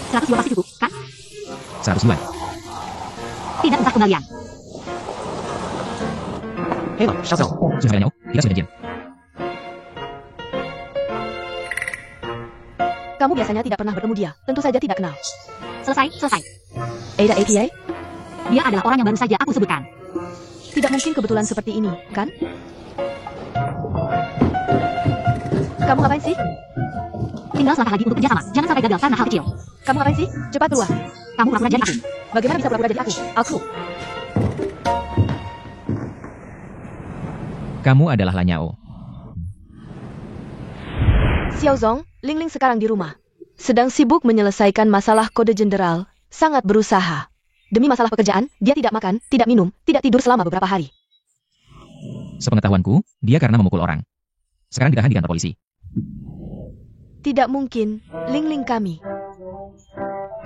100 pasti cukup, kan? 100 yuan. Tidak usah kembalian. Hei, Xiao Zhao. Sudah Lanyao, kita sudah janjian. Kamu biasanya tidak pernah bertemu dia. Tentu saja tidak kenal. Selesai. Ada APA? Dia adalah orang yang baru saja aku sebutkan. Tidak mungkin kebetulan seperti ini, kan? Kamu ngapain sih? Tinggal selangkah lagi untuk kerjasama. Jangan sampai gagal karena hal kecil. Kamu ngapain sih? Cepat keluar. Kamu pura-pura jadi aku. Bagaimana bisa pura-pura jadi aku? Aku. Kamu adalah Lanyao. Xiao Zong, Ling Ling sekarang di rumah. Sedang sibuk menyelesaikan masalah kode jenderal. Sangat berusaha. Demi masalah pekerjaan, dia tidak makan, tidak minum, tidak tidur selama beberapa hari. Sepengetahuanku, dia karena memukul orang. Sekarang ditahan di kantor polisi. Tidak mungkin, Ling Ling kami.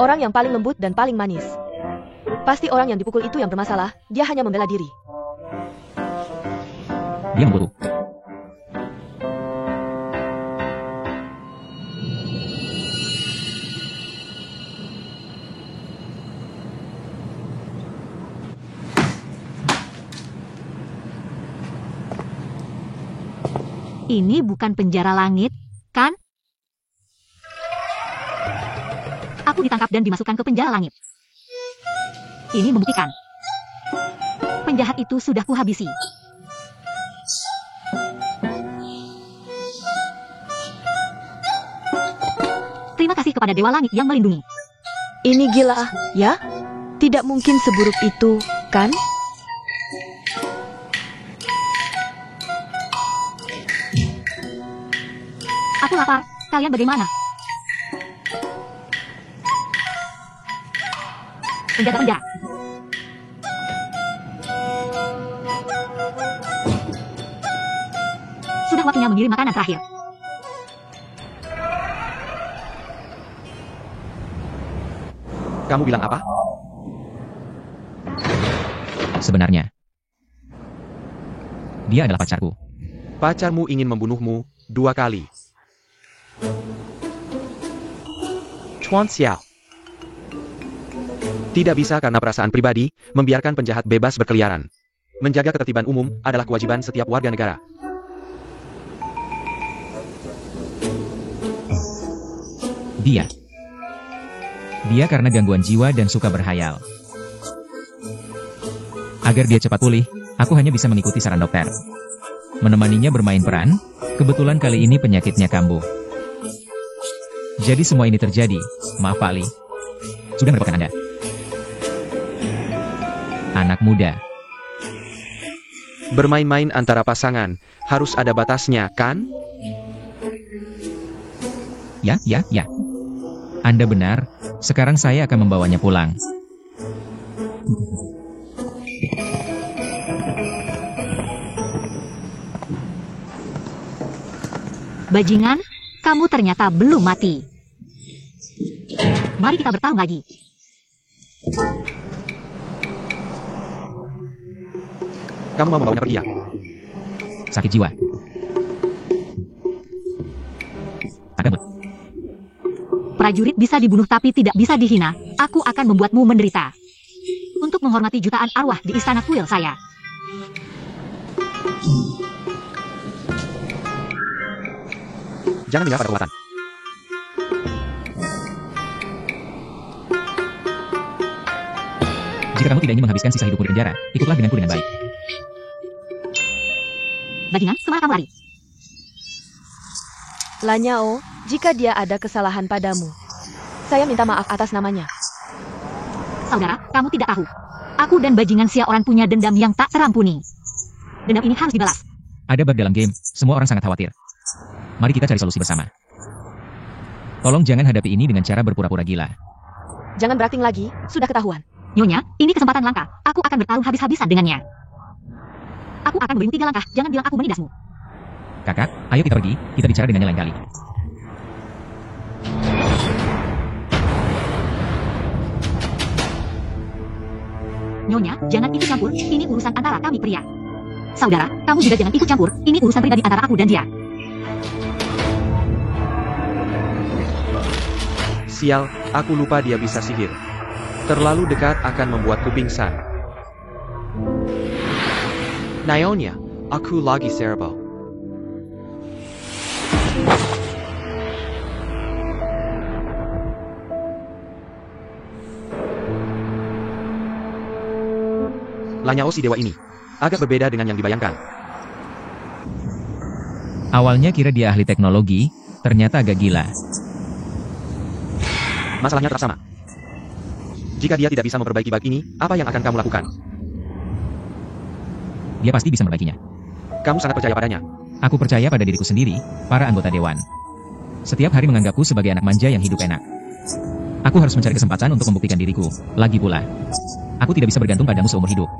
Orang yang paling lembut dan paling manis. Pasti orang yang dipukul itu yang bermasalah, dia hanya membela diri. Dia membunuh. Ini bukan penjara langit, kan? Aku ditangkap dan dimasukkan ke penjara langit. Ini membuktikan. Penjahat itu sudah kuhabisi. Terima kasih kepada Dewa Langit yang melindungi. Ini gila, ya? Tidak mungkin seburuk itu, kan? Aku lapar. Kalian bagaimana? Penjaga penjara. Sudah waktunya mengirim makanan terakhir. Kamu bilang apa? Sebenarnya, dia adalah pacarku. Pacarmu ingin membunuhmu 2 kali. Chuan Xiao. Tidak bisa karena perasaan pribadi, membiarkan penjahat bebas berkeliaran. Menjaga ketertiban umum adalah kewajiban setiap warga negara. Dia karena gangguan jiwa dan suka berhayal. Agar dia cepat pulih, aku hanya bisa mengikuti saran dokter. Menemaninya bermain peran, kebetulan kali ini penyakitnya kambuh. Jadi semua ini terjadi. Maaf Pak Ali. Sudah merepotkan Anda. Anak muda. Bermain-main antara pasangan, harus ada batasnya, kan? Ya. Anda benar, sekarang saya akan membawanya pulang. Bajingan, kamu ternyata belum mati. Mari kita bertarung lagi. Kamu mau membawanya pergi ya? Sakit jiwa. Agak Prajurit bisa dibunuh tapi tidak bisa dihina. Aku akan membuatmu menderita. Untuk menghormati jutaan arwah di istana kuil saya. Jangan menyerah pada kekuatan. Jika kamu tidak ingin menghabiskan sisa hidupmu di penjara, ikutlah denganku dengan baik. Bajingan, kemana kamu lari? Lanyao, jika dia ada kesalahan padamu, saya minta maaf atas namanya. Saudara, kamu tidak tahu. Aku dan bajingan Xiaoran punya dendam yang tak terampuni. Dendam ini harus dibalas. Ada bug dalam game, semua orang sangat khawatir. Mari kita cari solusi bersama. Tolong jangan hadapi ini dengan cara berpura-pura gila. Jangan berakting lagi, sudah ketahuan. Nyonya, ini kesempatan langka. Aku akan bertarung habis-habisan dengannya. Aku akan berimu 3 langkah, jangan bilang aku menindasmu. Kakak, ayo kita pergi, kita bicara dengannya lain kali. Nyonya, jangan ikut campur, ini urusan antara kami pria. Saudara, kamu juga jangan ikut campur, ini urusan pribadi antara aku dan dia. Sial, aku lupa dia bisa sihir. Terlalu dekat akan membuatku pingsan. Nyonya, aku lagi serba. Lanyao si dewa ini agak berbeda dengan yang dibayangkan. Awalnya kira dia ahli teknologi, ternyata agak gila. Masalahnya tetap sama. Jika dia tidak bisa memperbaiki bug ini, apa yang akan kamu lakukan? Dia pasti bisa memperbaikinya. Kamu sangat percaya padanya. Aku percaya pada diriku sendiri, para anggota dewan. Setiap hari menganggapku sebagai anak manja yang hidup enak. Aku harus mencari kesempatan untuk membuktikan diriku. Lagi pula, aku tidak bisa bergantung padamu seumur hidup.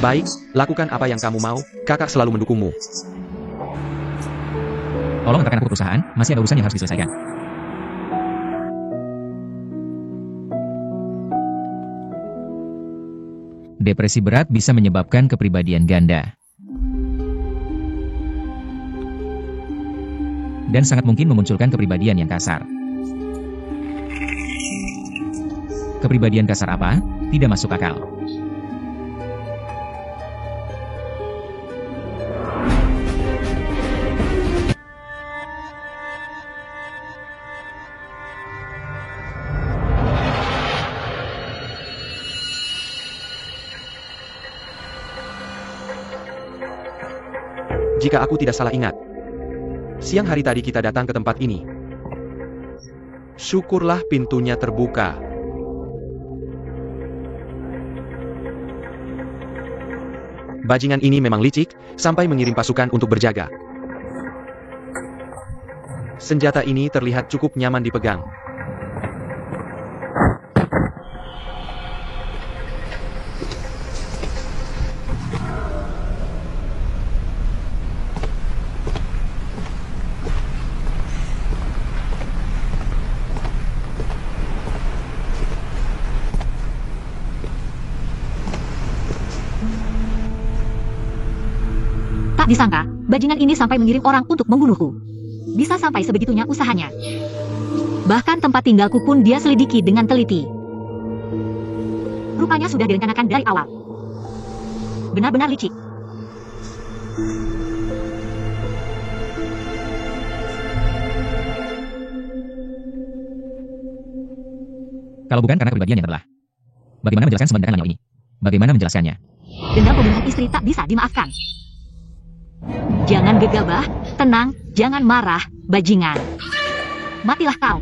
Baik, lakukan apa yang kamu mau, kakak selalu mendukungmu. Tolong antarkan aku ke perusahaan, masih ada urusan yang harus diselesaikan. Depresi berat bisa menyebabkan kepribadian ganda. Dan sangat mungkin memunculkan kepribadian yang kasar. Kepribadian kasar apa? Tidak masuk akal. Jika aku tidak salah ingat, siang hari tadi kita datang ke tempat ini. Syukurlah pintunya terbuka. Bajingan ini memang licik, sampai mengirim pasukan untuk berjaga. Senjata ini terlihat cukup nyaman dipegang. Tak disangka, bajingan ini sampai mengirim orang untuk membunuhku. Bisa sampai sebegitunya usahanya. Bahkan tempat tinggalku pun dia selidiki dengan teliti. Rupanya sudah direncanakan dari awal. Benar-benar licik. Kalau bukan karena kepribadian yang terbelah. Bagaimana menjelaskan semua tindakan Lanyao ini? Bagaimana menjelaskannya? Dendam pembunuhan istri tak bisa dimaafkan. Jangan gegabah, tenang, jangan marah, bajingan. Matilah kau.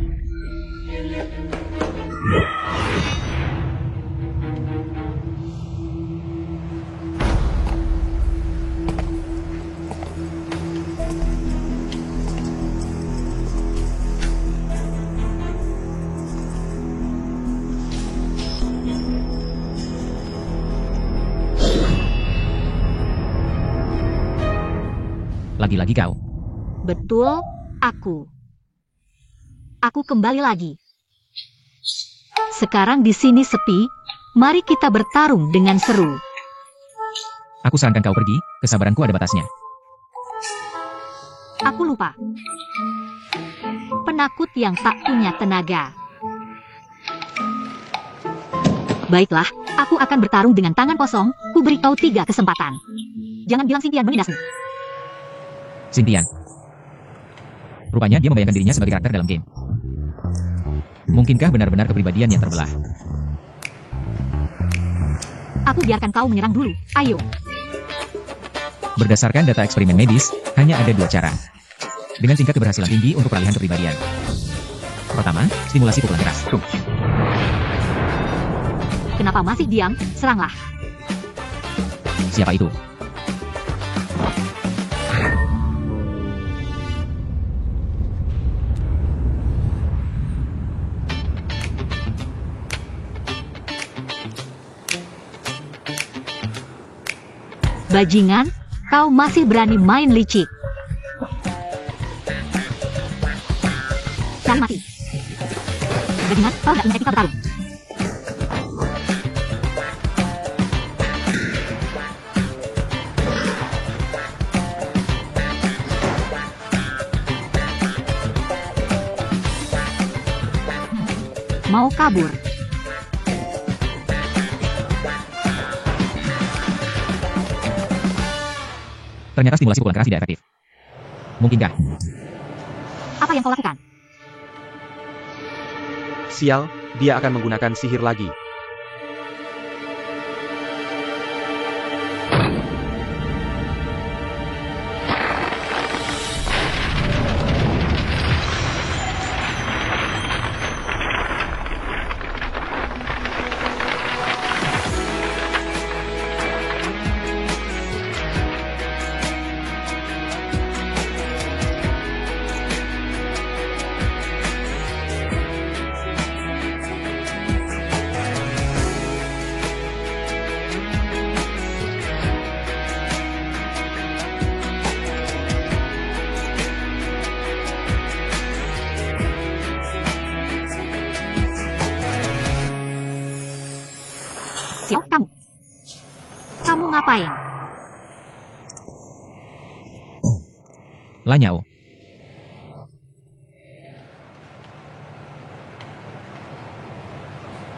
Lagi-lagi kau. Betul, aku. Aku kembali lagi. Sekarang di sini sepi, mari kita bertarung dengan seru. Aku sarankan kau pergi, kesabaranku ada batasnya. Aku lupa. Penakut yang tak punya tenaga. Baiklah, aku akan bertarung dengan tangan kosong, ku beri kau 3 kesempatan. Jangan bilang Sintian meninasmu. Sintian. Rupanya dia membayangkan dirinya sebagai karakter dalam game. Mungkinkah benar-benar kepribadian yang terbelah? Aku biarkan kau menyerang dulu, ayo. Berdasarkan data eksperimen medis, hanya ada 2 cara. Dengan tingkat keberhasilan tinggi untuk peralihan kepribadian. Pertama, stimulasi pukulan keras. Kenapa masih diam? Seranglah. Siapa itu? Bajingan, kau masih berani main licik. Cari mati. Bajingan, kau gak punya etika bertarung. mau kabur. Ternyata stimulasi pukulan keras tidak efektif. Mungkinkah? Apa yang kau lakukan? Sial, dia akan menggunakan sihir lagi. Xiao, kamu. Kamu ngapain? Lanyao.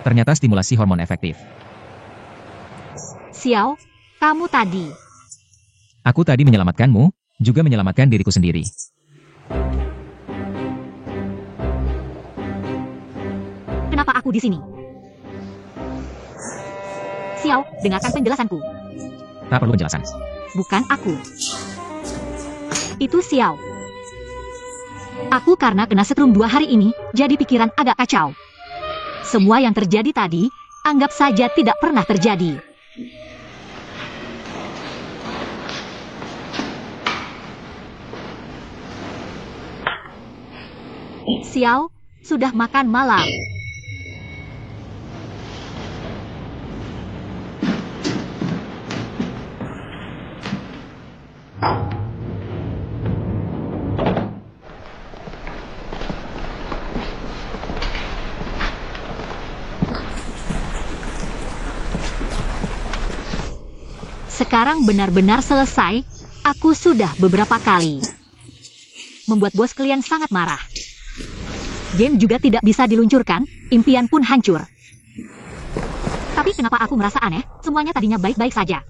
Ternyata stimulasi hormon efektif. Xiao, kamu tadi. Aku tadi menyelamatkanmu, juga menyelamatkan diriku sendiri. Kenapa aku di sini? Xiao, dengarkan penjelasanku. Tak perlu penjelasan. Bukan aku. Itu Xiao. Aku karena kena setrum 2 hari ini, jadi pikiran agak kacau. Semua yang terjadi tadi, anggap saja tidak pernah terjadi. Xiao, sudah makan malam. Sekarang benar-benar selesai, aku sudah beberapa kali membuat bos kalian sangat marah. Game juga tidak bisa diluncurkan, impian pun hancur. Tapi kenapa aku merasa aneh, semuanya tadinya baik-baik saja.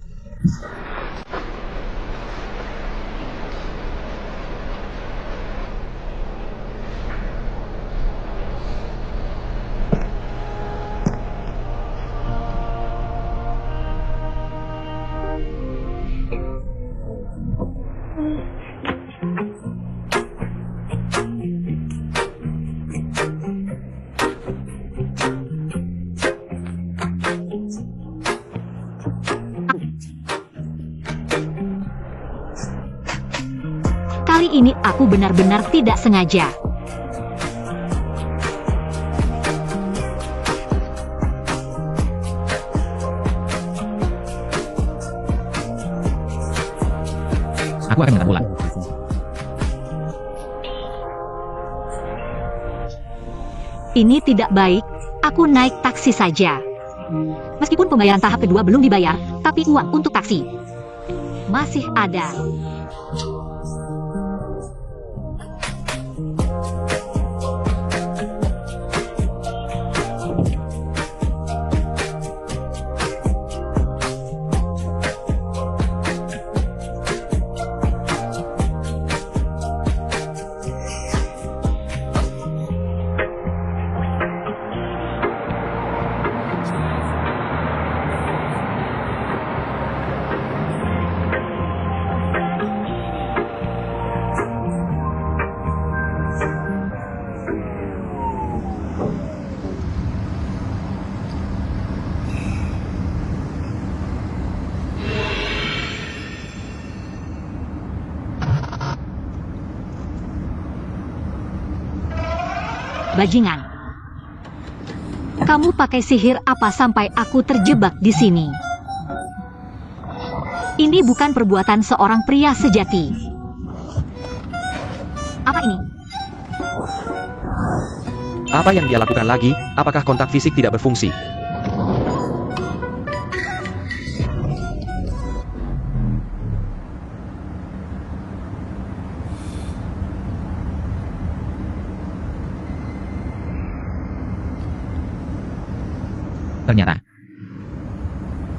Kali ini aku benar-benar tidak sengaja. Aku akan datang pulang. Ini tidak baik, aku naik taksi saja. Meskipun pembayaran tahap kedua belum dibayar, tapi uang untuk taksi masih ada. Bajingan. Kamu pakai sihir apa sampai aku terjebak di sini? Ini bukan perbuatan seorang pria sejati. Apa ini? Apa yang dia lakukan lagi? Apakah kontak fisik tidak berfungsi? Ternyata,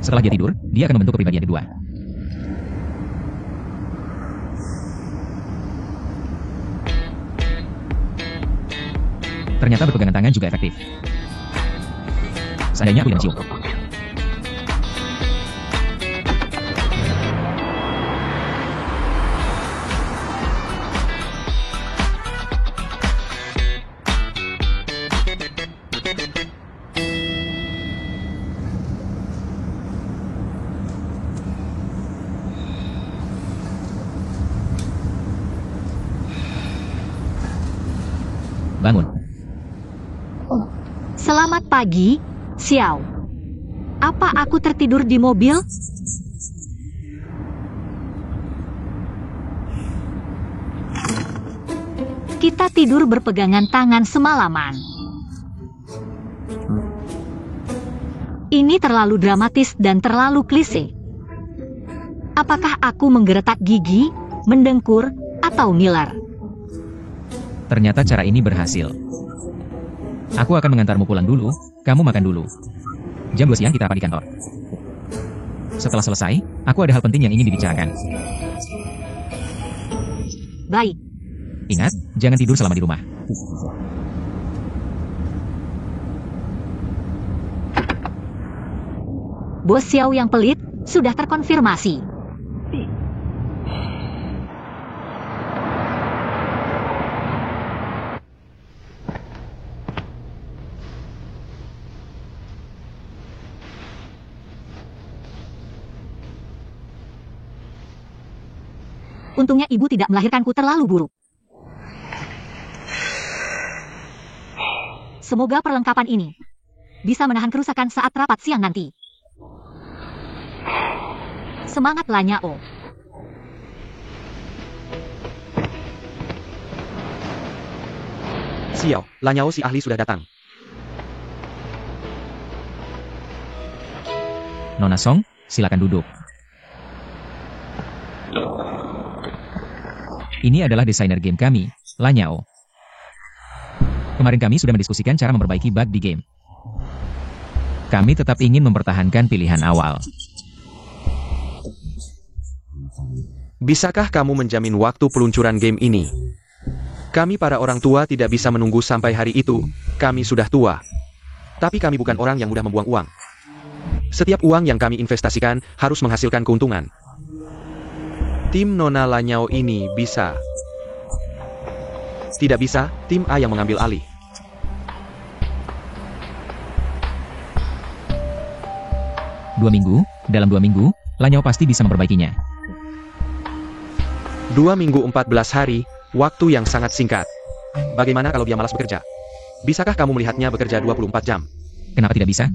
setelah dia tidur, dia akan membentuk kepribadian kedua. Ternyata berpegangan tangan juga efektif. Seandainya aku yang cium. Bangun. Selamat pagi, Xiao. Apa aku tertidur di mobil? Kita tidur berpegangan tangan semalaman. Ini terlalu dramatis dan terlalu klise. Apakah aku menggeretak gigi, mendengkur, atau ngiler? Ternyata cara ini berhasil. Aku akan mengantarmu pulang dulu, kamu makan dulu. Jam 2 siang kita rapat di kantor. Setelah selesai, aku ada hal penting yang ingin dibicarakan. Baik. Ingat, jangan tidur selama di rumah. Bos Xiao yang pelit sudah terkonfirmasi. Untungnya ibu tidak melahirkanku terlalu buruk. Semoga perlengkapan ini bisa menahan kerusakan saat rapat siang nanti. Semangat Lanyao. Xiao, Lanyao si ahli sudah datang. Nona Song, silakan duduk. Ini adalah desainer game kami, Lanyao. Kemarin kami sudah mendiskusikan cara memperbaiki bug di game. Kami tetap ingin mempertahankan pilihan awal. Bisakah kamu menjamin waktu peluncuran game ini? Kami para orang tua tidak bisa menunggu sampai hari itu, kami sudah tua. Tapi kami bukan orang yang mudah membuang uang. Setiap uang yang kami investasikan harus menghasilkan keuntungan. Tim Nona Lanyao ini bisa. Tidak bisa, tim A yang mengambil alih. Dalam 2 minggu, Lanyao pasti bisa memperbaikinya. 2 minggu 14 hari, waktu yang sangat singkat. Bagaimana kalau dia malas bekerja? Bisakah kamu melihatnya bekerja 24 jam? Kenapa tidak bisa?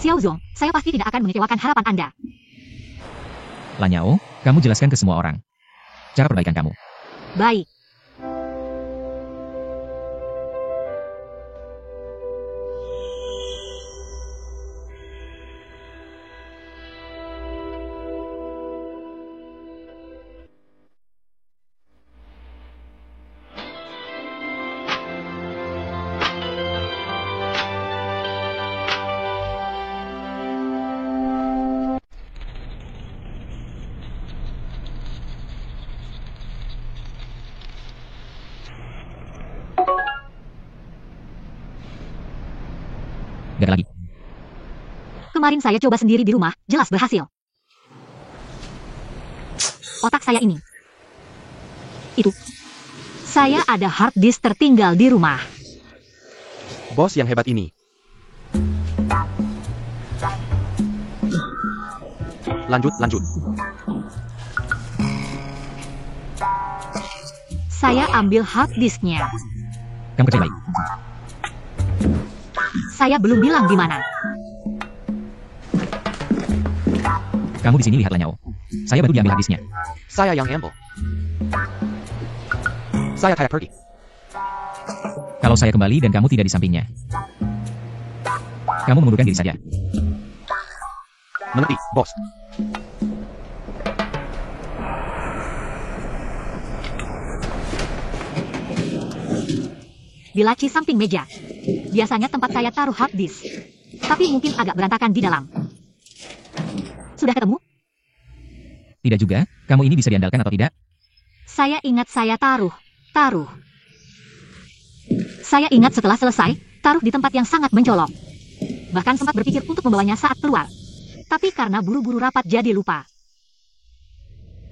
Xiao Zong, saya pasti tidak akan mengecewakan harapan Anda. Lanyao, kamu jelaskan ke semua orang cara perbaikan kamu. Baik. Gak ada lagi. Kemarin saya coba sendiri di rumah, jelas berhasil. Otak saya ini. Itu. Saya ada hard disk tertinggal di rumah. Bos yang hebat ini. Lanjut. Saya ambil hard disknya. Kamu kerja baik. Saya belum bilang di mana. Kamu di sini lihat Lanyao. Saya baru diambil hadisnya. Saya yang ambil. Saya kayak pergi. Kalau saya kembali dan kamu tidak di sampingnya, kamu mengundurkan diri saja. Mengerti, bos. Di laci samping meja. Biasanya tempat saya taruh hard disk. Tapi mungkin agak berantakan di dalam. Sudah ketemu? Tidak juga, kamu ini bisa diandalkan atau tidak? Saya ingat saya taruh. Saya ingat setelah selesai, taruh di tempat yang sangat mencolok. Bahkan sempat berpikir untuk membawanya saat keluar. Tapi karena buru-buru rapat jadi lupa.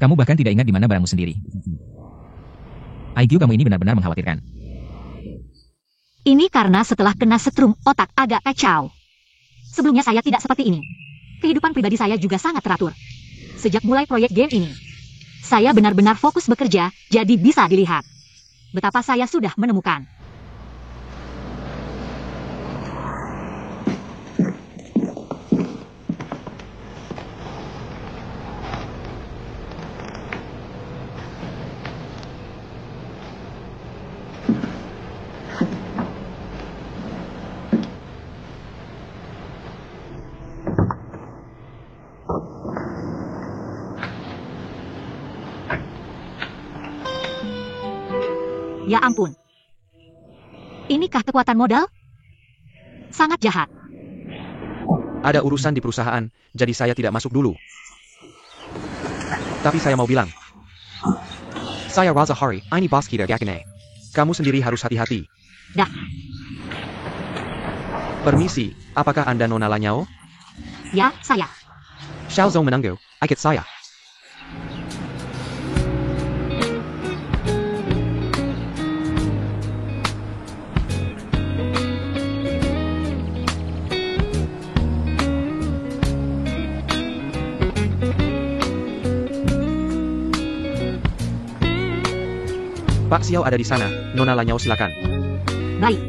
Kamu bahkan tidak ingat di mana barangmu sendiri. IQ kamu ini benar-benar mengkhawatirkan. Ini karena setelah kena setrum, otak agak kacau. Sebelumnya saya tidak seperti ini. Kehidupan pribadi saya juga sangat teratur. Sejak mulai proyek game ini, saya benar-benar fokus bekerja, jadi bisa dilihat betapa saya sudah menemukan. Ya ampun. Inikah kekuatan modal? Sangat jahat. Ada urusan di perusahaan, jadi saya tidak masuk dulu. Tapi saya mau bilang. Saya Raza Hari, ini bos kita Gakine. Kamu sendiri harus hati-hati. Dah. Permisi, apakah Anda Nona Lanyao? Ya, saya. Xiao Zhou menunggu, ikut saya. Pak Xiao ada di sana, Nona Lanyao silakan. Baik.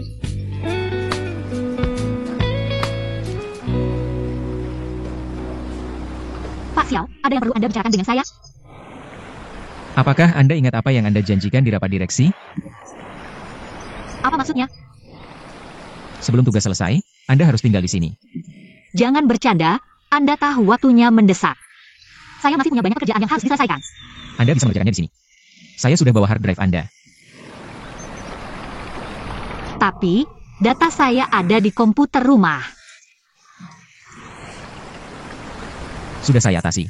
Pak Xiao, ada yang perlu Anda bicarakan dengan saya? Apakah Anda ingat apa yang Anda janjikan di rapat direksi? Apa maksudnya? Sebelum tugas selesai, Anda harus tinggal di sini. Jangan bercanda, Anda tahu waktunya mendesak. Saya masih punya banyak pekerjaan yang harus diselesaikan. Anda bisa mengerjakannya di sini. Saya sudah bawa hard drive Anda. Tapi, data saya ada di komputer rumah. Sudah saya atasi.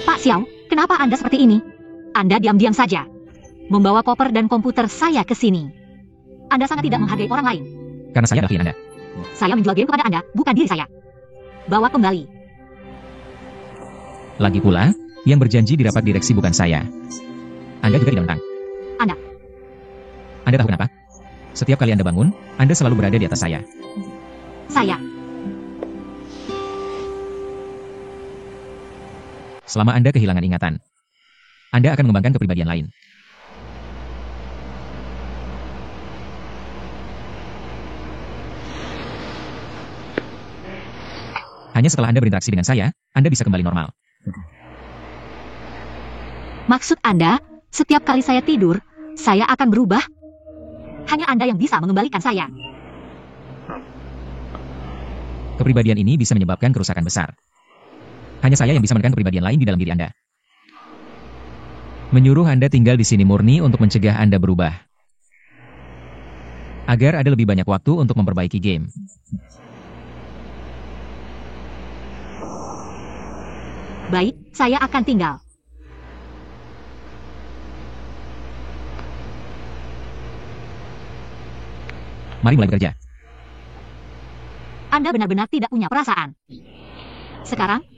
Pak Xiao, kenapa Anda seperti ini? Anda diam-diam saja. Membawa koper dan komputer saya ke sini. Anda sangat tidak menghargai orang lain. Karena saya adalah klien Anda. Saya menjual game kepada Anda, bukan diri saya. Bawa kembali. Lagi pula, yang berjanji di rapat direksi bukan saya. Anda juga tidak menang. Anda. Anda tahu kenapa? Setiap kali Anda bangun, Anda selalu berada di atas saya. Saya. Selama Anda kehilangan ingatan, Anda akan mengembangkan kepribadian lain. Hanya setelah Anda berinteraksi dengan saya, Anda bisa kembali normal. Maksud Anda, setiap kali saya tidur, saya akan berubah? Hanya Anda yang bisa mengembalikan saya. Kepribadian ini bisa menyebabkan kerusakan besar. Hanya saya yang bisa menekan kepribadian lain di dalam diri Anda. Menyuruh Anda tinggal di sini murni untuk mencegah Anda berubah. Agar ada lebih banyak waktu untuk memperbaiki game. Baik, saya akan tinggal. Mari mulai bekerja. Anda benar-benar tidak punya perasaan.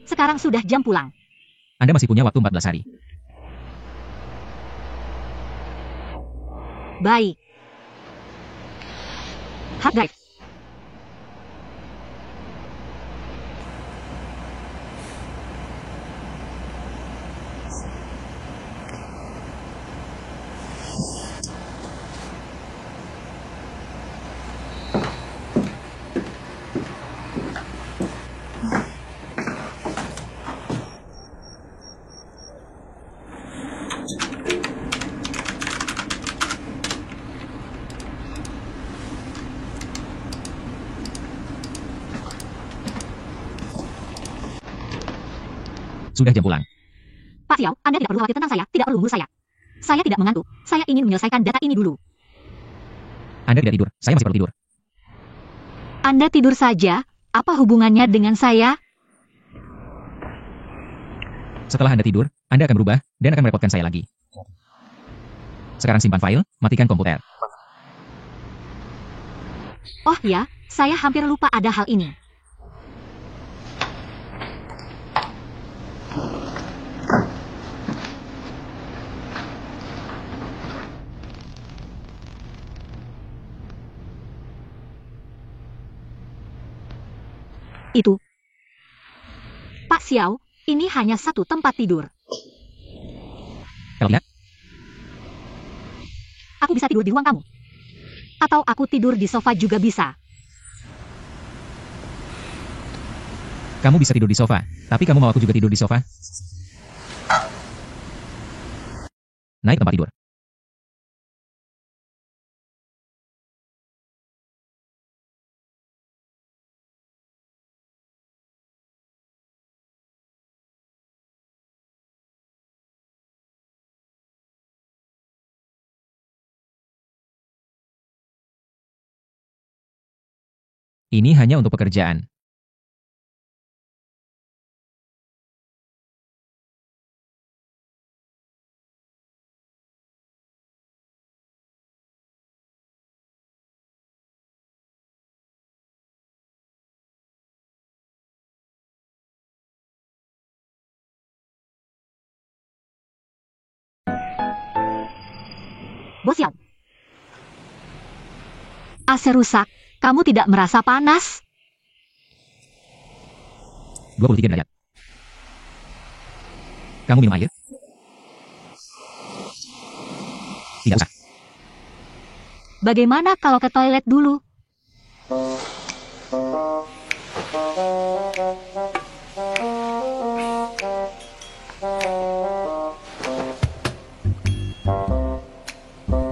Sekarang sudah jam pulang. Anda masih punya waktu 14 hari. Baik. Hard drive. Sudah jam pulang. Pak Xiao, Anda tidak perlu khawatir tentang saya, tidak perlu ngurus saya. Saya tidak mengantuk, saya ingin menyelesaikan data ini dulu. Anda tidak tidur, saya masih perlu tidur. Anda tidur saja, apa hubungannya dengan saya? Setelah Anda tidur, Anda akan berubah, dan akan merepotkan saya lagi. Sekarang simpan file, matikan komputer. Oh ya, saya hampir lupa ada hal ini. Itu. Pak Xiao, ini hanya satu tempat tidur. Kalau tidak, Aku bisa tidur di ruang kamu. Atau aku tidur di sofa juga bisa. kamu bisa tidur di sofa. Tapi kamu mau aku juga tidur di sofa? Naik tempat tidur. Ini hanya untuk pekerjaan. Bos Xiao. AC rusak. Kamu tidak merasa panas? 23 derajat. Kamu minum air? Tidak usah. Bagaimana kalau ke toilet dulu?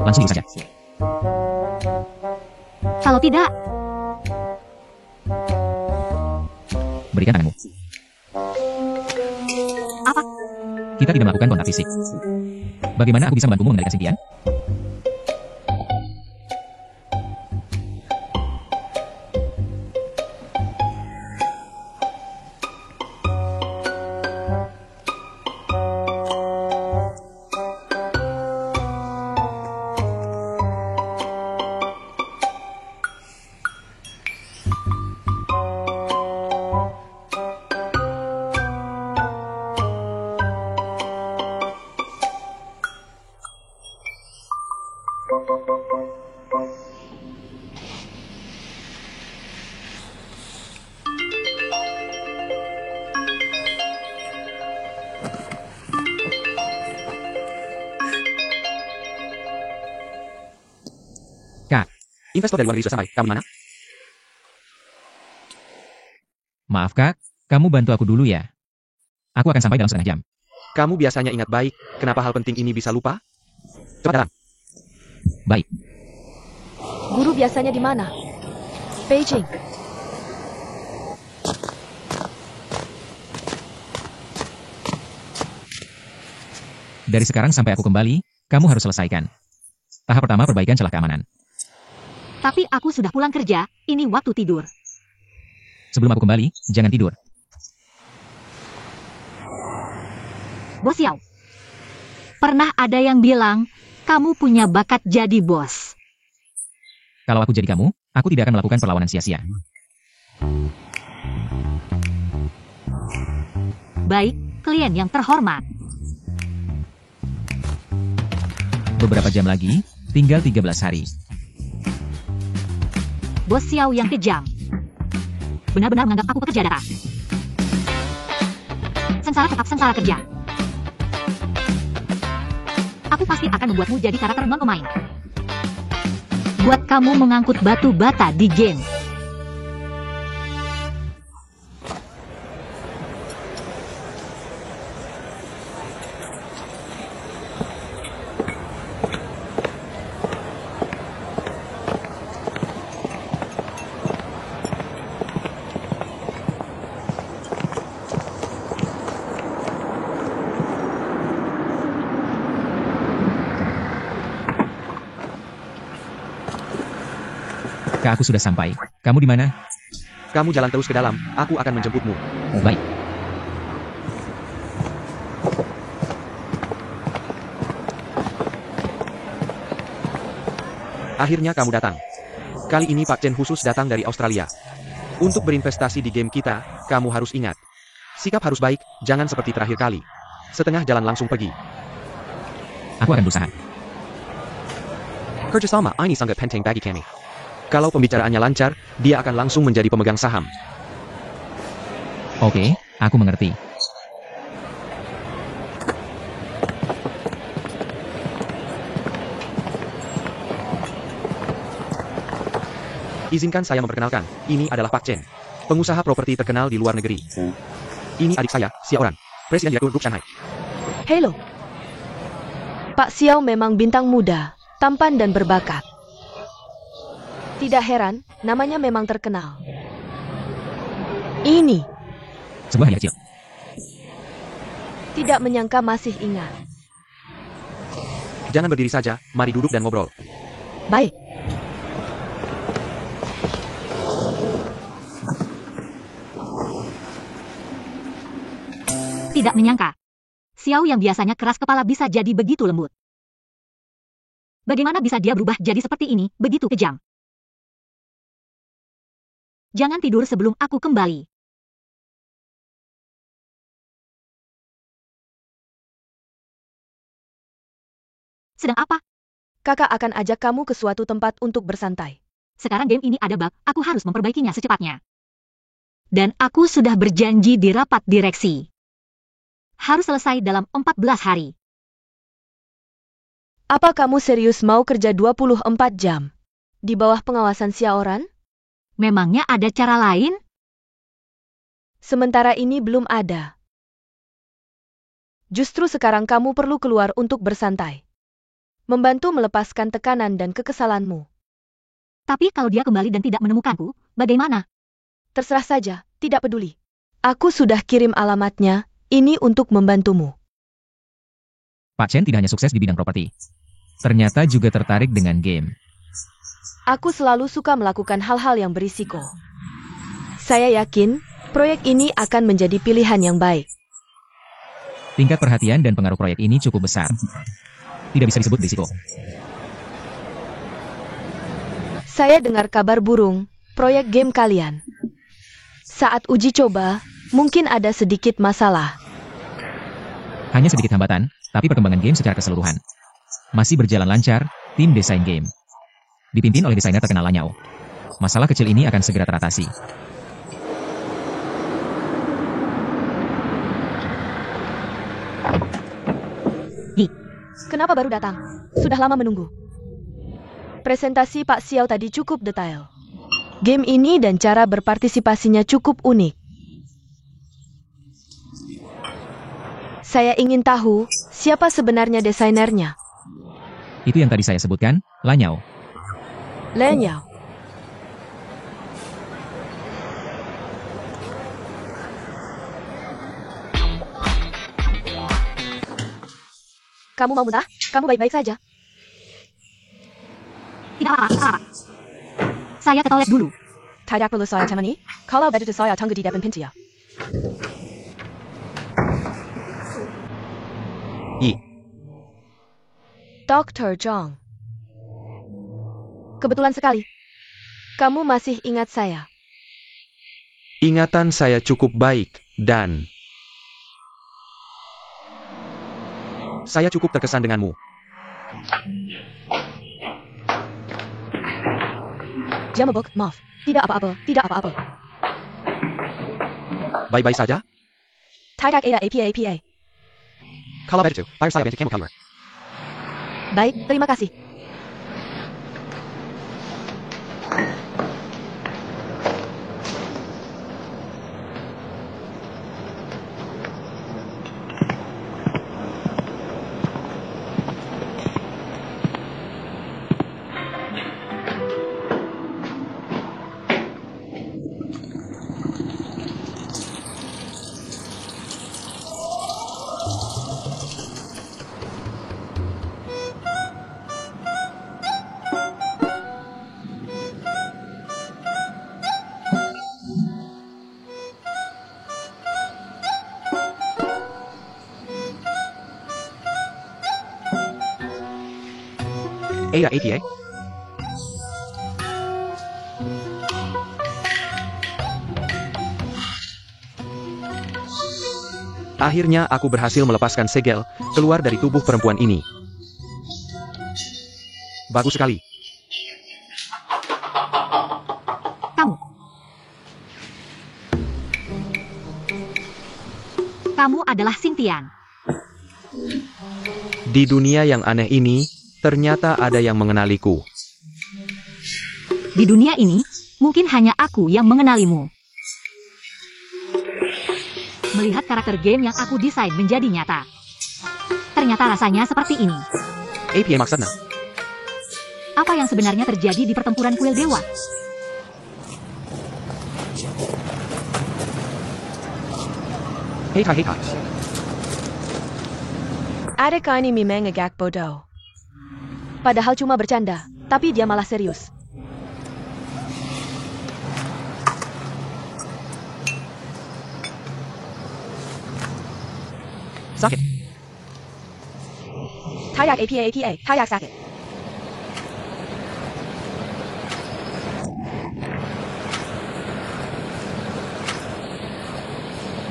Langsung saja. Kalau tidak, Berikan tanganmu. apa? Kita tidak melakukan kontak fisik. Bagaimana aku bisa membantumu mengendalikan Cynthia? Kak, Investor dari luar negeri sudah sampai. Kamu di mana? maaf kak, kamu bantu aku dulu ya. Aku akan sampai dalam setengah jam. Kamu biasanya ingat baik. Kenapa hal penting ini bisa lupa? Cepat datang. Baik, Guru biasanya di mana? Beijing. dari sekarang sampai aku kembali, kamu harus selesaikan. Tahap pertama perbaikan celah keamanan. Tapi aku sudah pulang kerja, ini waktu tidur. Sebelum aku kembali, jangan tidur. Bos Xiao. Pernah ada yang bilang, kamu punya bakat jadi bos. Kalau aku jadi kamu, aku tidak akan melakukan perlawanan sia-sia. Baik, klien yang terhormat. Beberapa jam lagi, tinggal 13 hari. Bos Xiao yang kejam. Benar-benar menganggap aku pekerja data. Sengsara tetap sengsara kerja. Aku pasti akan membuatmu jadi karakter non-pemain. Buat kamu mengangkut batu bata di game. Kak, aku sudah sampai. Kamu di mana? Kamu jalan terus ke dalam, aku akan menjemputmu. Baik. Akhirnya kamu datang. Kali ini Pak Chen khusus datang dari Australia. Untuk berinvestasi di game kita, kamu harus ingat. Sikap harus baik, jangan seperti terakhir kali. Setengah jalan langsung pergi. Aku akan berusaha. Kerjasama ini sangat penting bagi kami. Kalau pembicaraannya lancar, dia akan langsung menjadi pemegang saham. Oke, aku mengerti. Izinkan saya memperkenalkan, ini adalah Pak Chen, pengusaha properti terkenal di luar negeri. Ini adik saya, Xiao Ran, Presiden Direktur Grup Shanghai. Hello. Pak Xiao memang bintang muda, tampan dan berbakat. Tidak heran, namanya memang terkenal. Ini, Sebuah hadiah kecil. tidak menyangka masih ingat. Jangan berdiri saja, mari duduk dan ngobrol. Baik. Tidak menyangka. Xiao yang biasanya keras kepala bisa jadi begitu lembut. Bagaimana bisa dia berubah jadi seperti ini, begitu kejam? Jangan tidur sebelum aku kembali. Sedang apa? Kakak akan ajak kamu ke suatu tempat untuk bersantai. Sekarang game ini ada bug, aku harus memperbaikinya secepatnya. Dan aku sudah berjanji di rapat direksi. Harus selesai dalam 14 hari. Apa kamu serius mau kerja 24 jam? Di bawah pengawasan Xiao Ran? Memangnya ada cara lain? Sementara ini belum ada. Justru sekarang kamu perlu keluar untuk bersantai. Membantu melepaskan tekanan dan kekesalanmu. Tapi kalau dia kembali dan tidak menemukanku, bagaimana? Terserah saja, tidak peduli. Aku sudah kirim alamatnya, ini untuk membantumu. Pak Chen tidak hanya sukses di bidang properti. Ternyata juga tertarik dengan game. Aku selalu suka melakukan hal-hal yang berisiko. Saya yakin, proyek ini akan menjadi pilihan yang baik. Tingkat perhatian dan pengaruh proyek ini cukup besar. Tidak bisa disebut risiko. Saya dengar kabar burung, proyek game kalian. Saat uji coba, mungkin ada sedikit masalah. Hanya sedikit hambatan, tapi perkembangan game secara keseluruhan masih berjalan lancar. Tim desain game dipimpin oleh desainer terkenal Lanyao. Masalah kecil ini akan segera teratasi. Kenapa baru datang? Sudah lama menunggu. Presentasi Pak Xiao tadi cukup detail. Game ini dan cara berpartisipasinya cukup unik. Saya ingin tahu, siapa sebenarnya desainernya? Itu yang tadi saya sebutkan, Lanyao. Lanyao. Kamu mau muntah? Kamu baik-baik saja. Tidak apa-apa. Saya ke toilet dulu. Tidak perlu saya temani. Kalau begitu saya tunggu di depan pintu ya. Dr. Zhang. Kebetulan sekali. Kamu masih ingat saya. Ingatan saya cukup baik, dan saya cukup terkesan denganmu. Jamabok, maaf. Tidak apa-apa, tidak apa-apa. Baik-baik saja? Tidak ada apa-apa. Kalau begitu, biar saya bantu kamu keluar. Baik, terima kasih. APA? Akhirnya aku berhasil melepaskan segel keluar dari tubuh perempuan ini. Bagus sekali. Kamu adalah Xingtian. Di dunia yang aneh ini, ternyata ada yang mengenaliku. Di dunia ini, mungkin hanya aku yang mengenalimu. Melihat karakter game yang aku desain menjadi nyata. Ternyata rasanya seperti ini. APA maksudnya? Apa yang sebenarnya terjadi di pertempuran kuil dewa? Hei. Adakah ini memang agak bodoh? Padahal cuma bercanda, tapi dia malah serius. Sakit. Tayak APA, tayak sakit.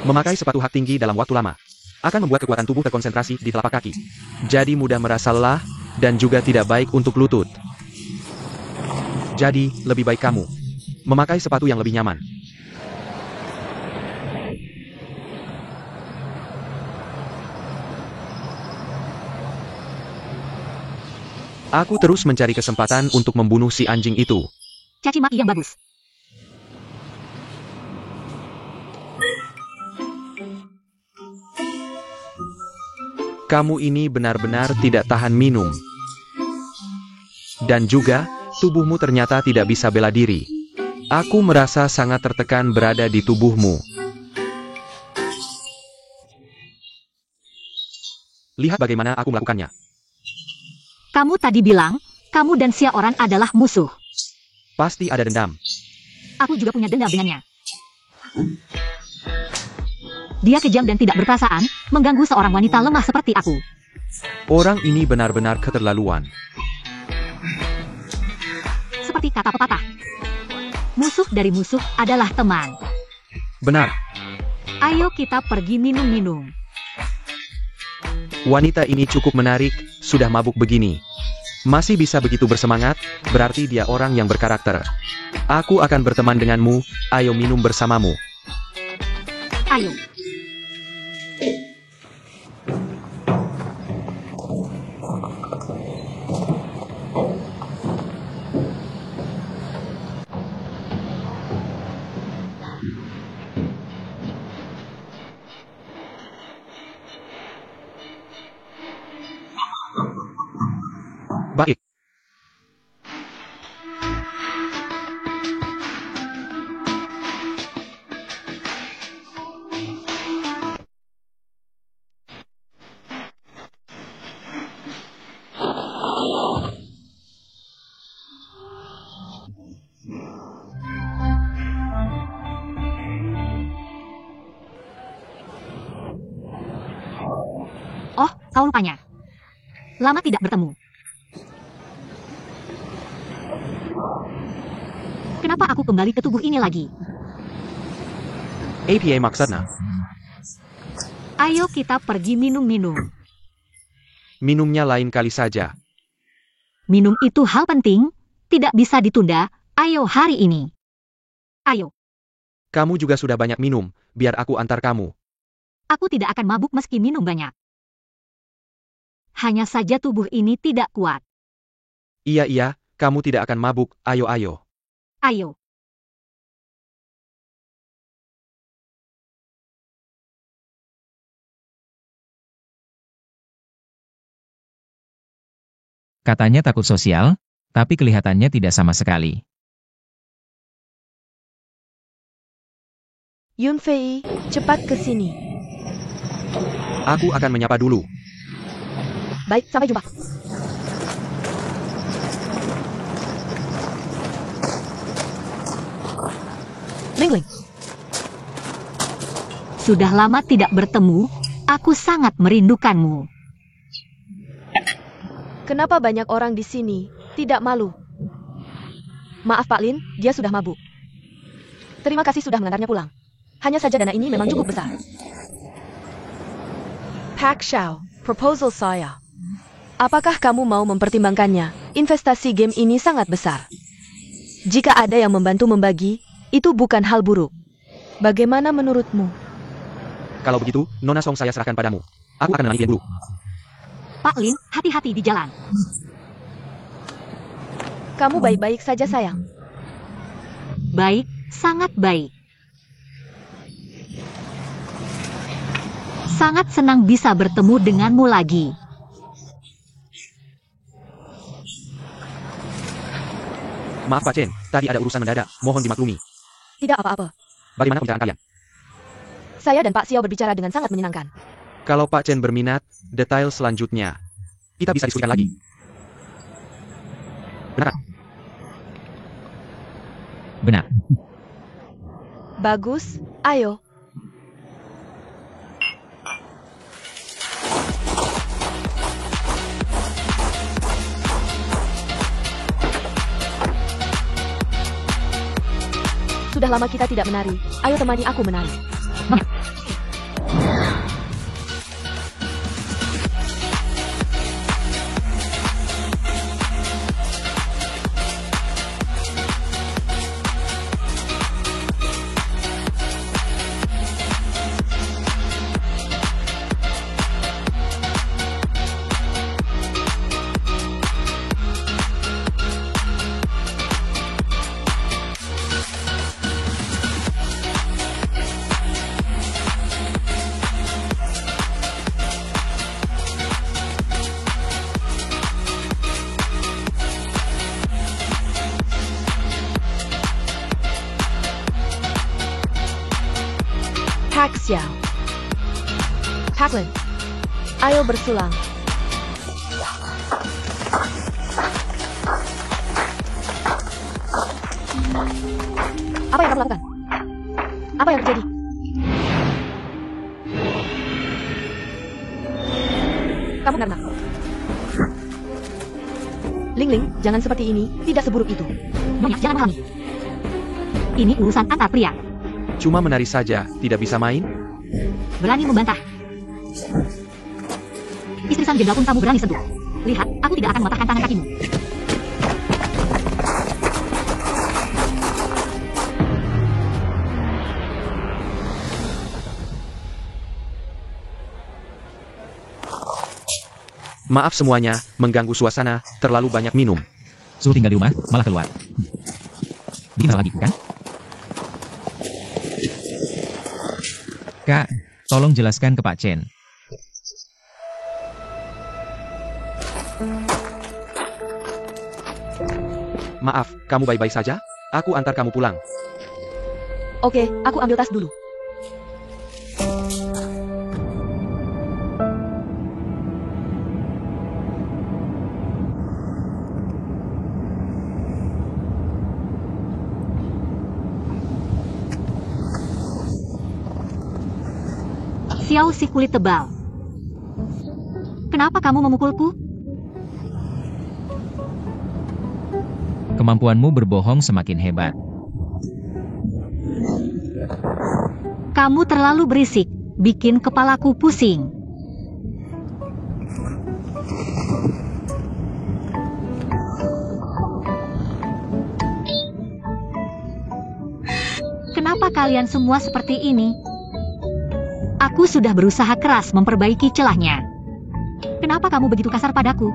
Memakai sepatu hak tinggi dalam waktu lama akan membuat kekuatan tubuh terkonsentrasi di telapak kaki. Jadi mudah merasa lelah, dan juga tidak baik untuk lutut. Jadi, lebih baik kamu memakai sepatu yang lebih nyaman. Aku terus mencari kesempatan untuk membunuh si anjing itu. Caci maki yang bagus. Kamu ini benar-benar tidak tahan minum. Dan juga, tubuhmu ternyata tidak bisa bela diri. Aku merasa sangat tertekan berada di tubuhmu. Lihat bagaimana aku melakukannya. Kamu tadi bilang, kamu dan Xiaoran adalah musuh. Pasti ada dendam. Aku juga punya dendam dengannya. Dia kejam dan tidak berperasaan, mengganggu seorang wanita lemah seperti aku. Orang ini benar-benar keterlaluan. Seperti kata pepatah. Musuh dari musuh adalah teman. Benar. Ayo kita pergi minum-minum. Wanita ini cukup menarik, sudah mabuk begini. Masih bisa begitu bersemangat, berarti dia orang yang berkarakter. Aku akan berteman denganmu, ayo minum bersamamu. Ayo. Baik. Oh, kau rupanya. Lama tidak bertemu. Kenapa aku kembali ke tubuh ini lagi? APA maksudnya. Ayo kita pergi minum-minum. Minumnya lain kali saja. Minum itu hal penting, tidak bisa ditunda, ayo hari ini. Ayo. Kamu juga sudah banyak minum, biar aku antar kamu. Aku tidak akan mabuk meski minum banyak. Hanya saja tubuh ini tidak kuat. Iya, kamu tidak akan mabuk, ayo. Ayo. Katanya takut sosial, tapi kelihatannya tidak sama sekali. Yunfei, cepat ke sini. Aku akan menyapa dulu. Baik, sampai jumpa. Lingling. Sudah lama tidak bertemu, aku sangat merindukanmu. Kenapa banyak orang di sini tidak malu? Maaf Pak Lin, dia sudah mabuk. Terima kasih sudah mengantarnya pulang. Hanya saja dana ini memang cukup besar. Pak Xiao, proposal saya. Apakah kamu mau mempertimbangkannya? Investasi game ini sangat besar. Jika ada yang membantu membagi, itu bukan hal buruk. Bagaimana menurutmu? Kalau begitu, Nona Song saya serahkan padamu. Aku akan menemani dulu. Pak Lin, hati-hati di jalan. Kamu baik-baik saja sayang. Baik, sangat baik. Sangat senang bisa bertemu denganmu lagi. Maaf Pak Chen, tadi ada urusan mendadak, mohon dimaklumi. Tidak apa-apa. Bagaimana pembicaraan kalian? Saya dan Pak Xiao berbicara dengan sangat menyenangkan. Kalau Pak Chen berminat, detail selanjutnya kita bisa diskusikan lagi. Benar? Benar. Bagus, ayo. Sudah lama kita tidak menari. Ayo temani aku menari. Pak Xiao. Pak Lin. Ayo bersulang. Apa yang kamu lakukan? Apa yang terjadi? Kamu benar, Nak. Ling Ling, jangan seperti ini, tidak seburuk itu. Nyonya, jangan pahami. Ini urusan antar pria. Cuma menari saja, tidak bisa main? Berani membantah. Istri sang jenderal pun kamu berani sentuh. Lihat, aku tidak akan mematahkan tangan kakimu. Maaf semuanya, mengganggu suasana, terlalu banyak minum. Suruh tinggal di rumah, malah keluar. Bikin masalah lagi, kan? Kak, tolong jelaskan ke Pak Chen. Maaf, kamu baik-baik saja? Aku antar kamu pulang. Oke, aku ambil tas dulu. Xiao si kulit tebal. Kenapa kamu memukulku? Kemampuanmu berbohong semakin hebat. Kamu terlalu berisik, bikin kepalaku pusing. Kenapa kalian semua seperti ini? Aku sudah berusaha keras memperbaiki celahnya. Kenapa kamu begitu kasar padaku?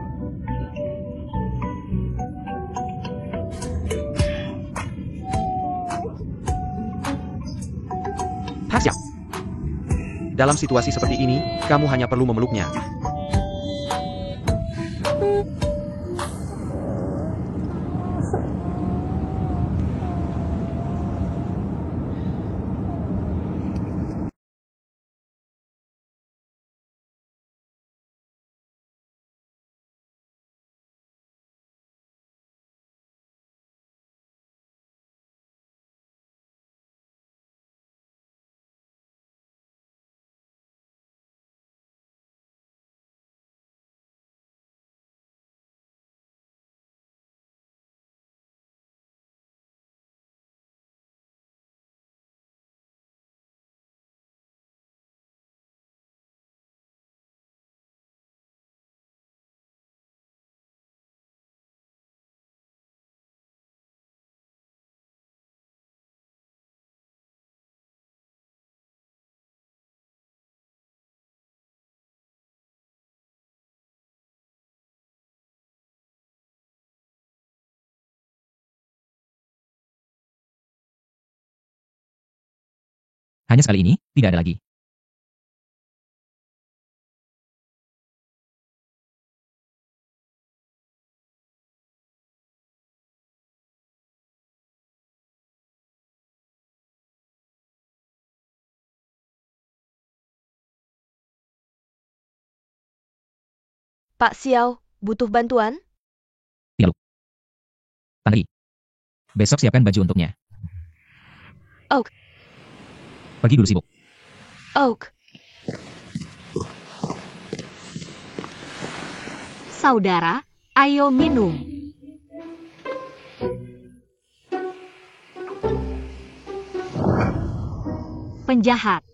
Pak Xiao. Dalam situasi seperti ini, kamu hanya perlu memeluknya. Hanya sekali ini, tidak ada lagi. Pak Xiao, butuh bantuan? Tangri. Besok siapkan baju untuknya. Oak. Pergi dulu sibuk. Oak. Saudara, ayo minum. Penjahat.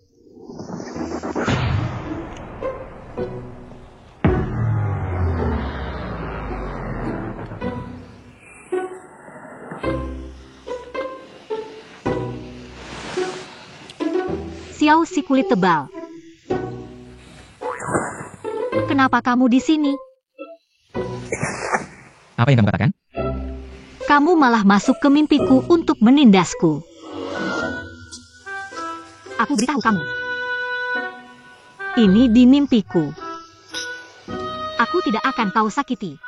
Xiao si kulit tebal. Kenapa kamu di sini? Apa yang kamu katakan? Kamu malah masuk ke mimpiku untuk menindasku. Aku beritahu kamu. Ini di mimpiku. Aku tidak akan kau sakiti.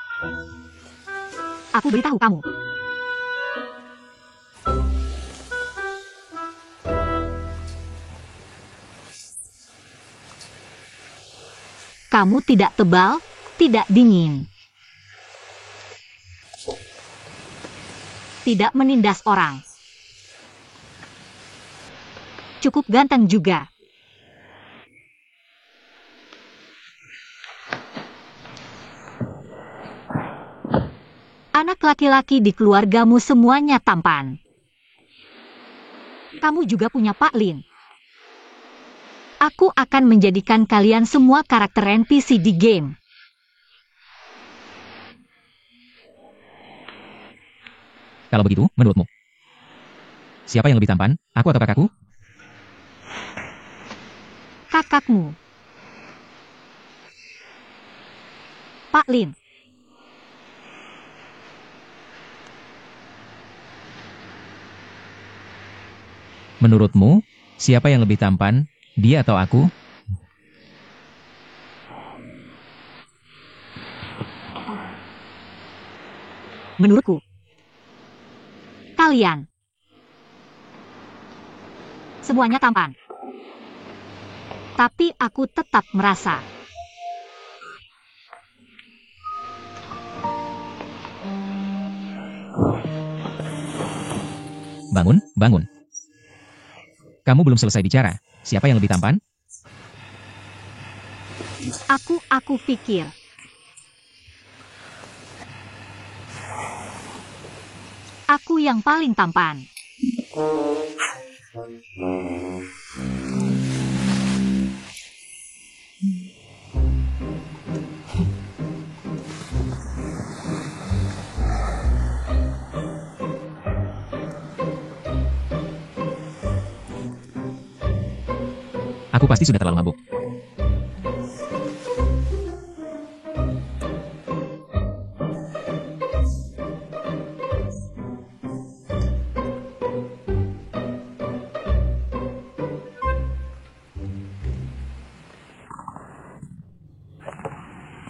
Aku beritahu kamu. Kamu tidak tebal, tidak dingin. Tidak menindas orang. Cukup ganteng juga. Anak laki-laki di keluargamu semuanya tampan. Kamu juga punya Pak Lin. Aku akan menjadikan kalian semua karakter NPC di game. Kalau begitu, menurutmu? Siapa yang lebih tampan, aku atau kakakku? Kakakmu. Pak Lin. Menurutmu, siapa yang lebih tampan, dia atau aku? Menurutku. Kalian. Semuanya tampan. Tapi aku tetap merasa. Bangun, bangun. Kamu belum selesai bicara. Siapa yang lebih tampan? Aku pikir. Aku yang paling tampan. Aku pasti sudah terlalu mabuk.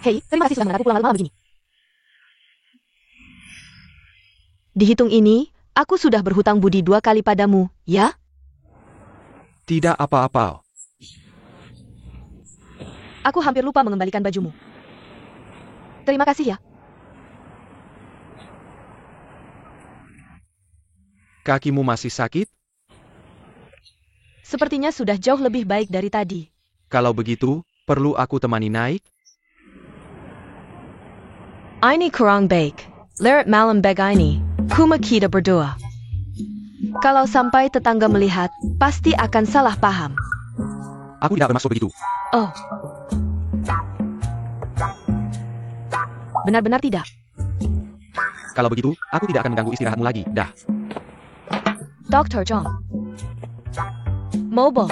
Hei, terima kasih sudah mengaku pulang malam begini. Dihitung ini, aku sudah berhutang budi 2 kali padamu, ya? Tidak apa-apa. Aku hampir lupa mengembalikan bajumu. Terima kasih ya. Kakimu masih sakit? Sepertinya sudah jauh lebih baik dari tadi. Kalau begitu, perlu aku temani naik? Ini kurang baik. Leret malam begini, kuma kita berdua. Kalau sampai tetangga melihat, pasti akan salah paham. Aku tidak bermaksud begitu. Oh. Benar-benar tidak. Kalau begitu, aku tidak akan mengganggu istirahatmu lagi. Dah. Dr. John. Mobile.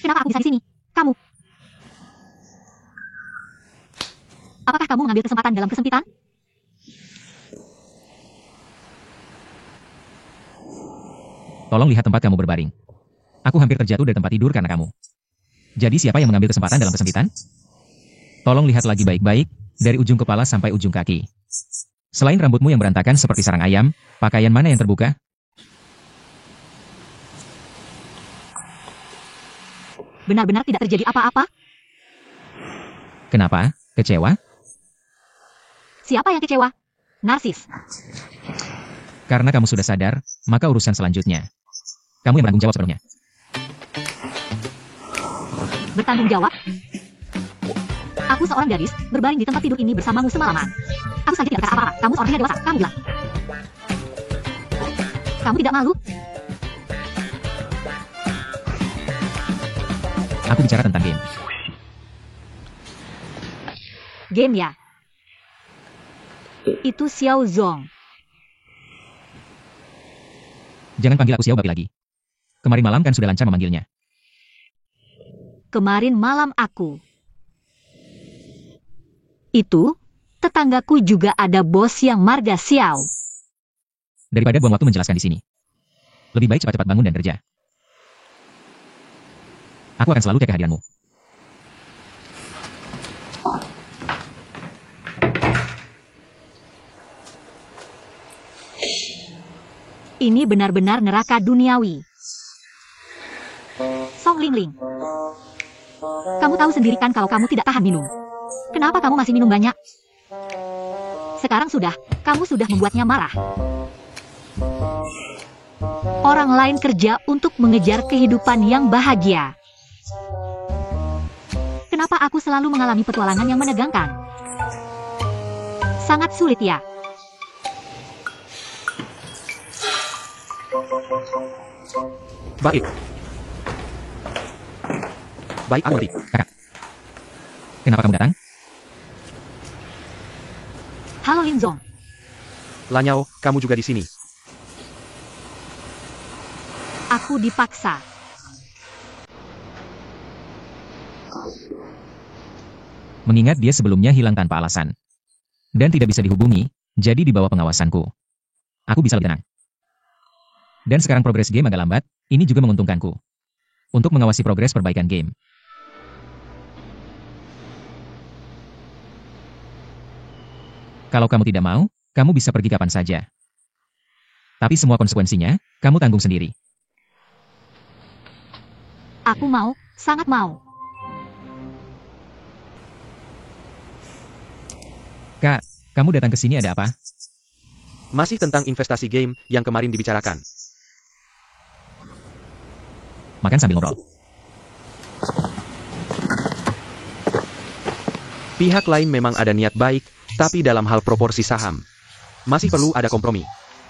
Kenapa aku bisa di sini? Kamu. Apakah kamu mengambil kesempatan dalam kesempitan? Tolong lihat tempat kamu berbaring. Aku hampir terjatuh dari tempat tidur karena kamu. Jadi siapa yang mengambil kesempatan dalam kesempitan? Tolong lihat lagi baik-baik, dari ujung kepala sampai ujung kaki. Selain rambutmu yang berantakan seperti sarang ayam, pakaian mana yang terbuka? Benar-benar tidak terjadi apa-apa? Kenapa? Kecewa? Siapa yang kecewa? Narsis. Karena kamu sudah sadar, maka urusan selanjutnya. Kamu yang bertanggung jawab sepenuhnya. Bertanggung jawab? Aku seorang gadis, berbaring di tempat tidur ini bersamamu semalaman. Aku saja tidak berkata apa-apa. Kamu seorang pria dewasa, kamu bilang. Kamu tidak malu? Aku bicara tentang game. Game ya? Itu Xiao Zong. Jangan panggil aku Xiao Babi lagi. Kemarin malam kan sudah lancar memanggilnya. Kemarin malam aku. Itu, tetanggaku juga ada bos yang marga Xiao. Daripada buang waktu menjelaskan di sini. Lebih baik cepat-cepat bangun dan kerja. Aku akan selalu cek kehadiranmu. Ini benar-benar neraka duniawi. Song Lingling. Kamu tahu sendiri kan kalau kamu tidak tahan minum. Kenapa kamu masih minum banyak? Sekarang kamu sudah membuatnya marah. Orang lain kerja untuk mengejar kehidupan yang bahagia. Kenapa aku selalu mengalami petualangan yang menegangkan? Sangat sulit ya. Baik. Baik, aku ngerti. Kakak. Kenapa kamu datang? Halo Lin Zong. Lanyao, kamu juga di sini. Aku dipaksa. Mengingat dia sebelumnya hilang tanpa alasan. Dan tidak bisa dihubungi, jadi di bawah pengawasanku. Aku bisa lebih tenang. Dan sekarang progres game agak lambat, ini juga menguntungkanku. Untuk mengawasi progres perbaikan game. Kalau kamu tidak mau, kamu bisa pergi kapan saja. Tapi semua konsekuensinya, kamu tanggung sendiri. Aku mau, sangat mau. Kak, kamu datang ke sini ada apa? Masih tentang investasi game yang kemarin dibicarakan. Makan sambil ngobrol. Pihak lain memang ada niat baik, tapi dalam hal proporsi saham, masih perlu ada kompromi.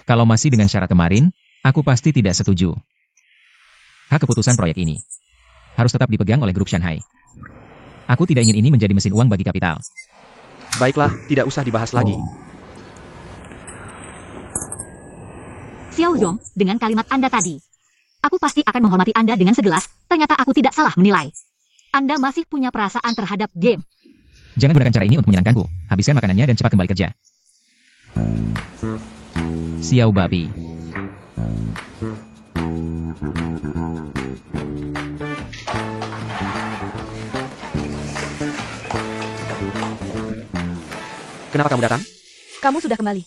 Kalau masih dengan syarat kemarin, aku pasti tidak setuju. Hak keputusan proyek ini harus tetap dipegang oleh grup Shanghai. Aku tidak ingin ini menjadi mesin uang bagi kapital. Baiklah, tidak usah dibahas lagi. Xiao Zong, dengan kalimat Anda tadi. Aku pasti akan menghormati Anda dengan segelas, ternyata aku tidak salah menilai. Anda masih punya perasaan terhadap game. Jangan gunakan cara ini untuk menyenangkanku. Habiskan makanannya dan cepat kembali kerja. Xiao Babi. Kenapa kamu datang? Kamu sudah kembali.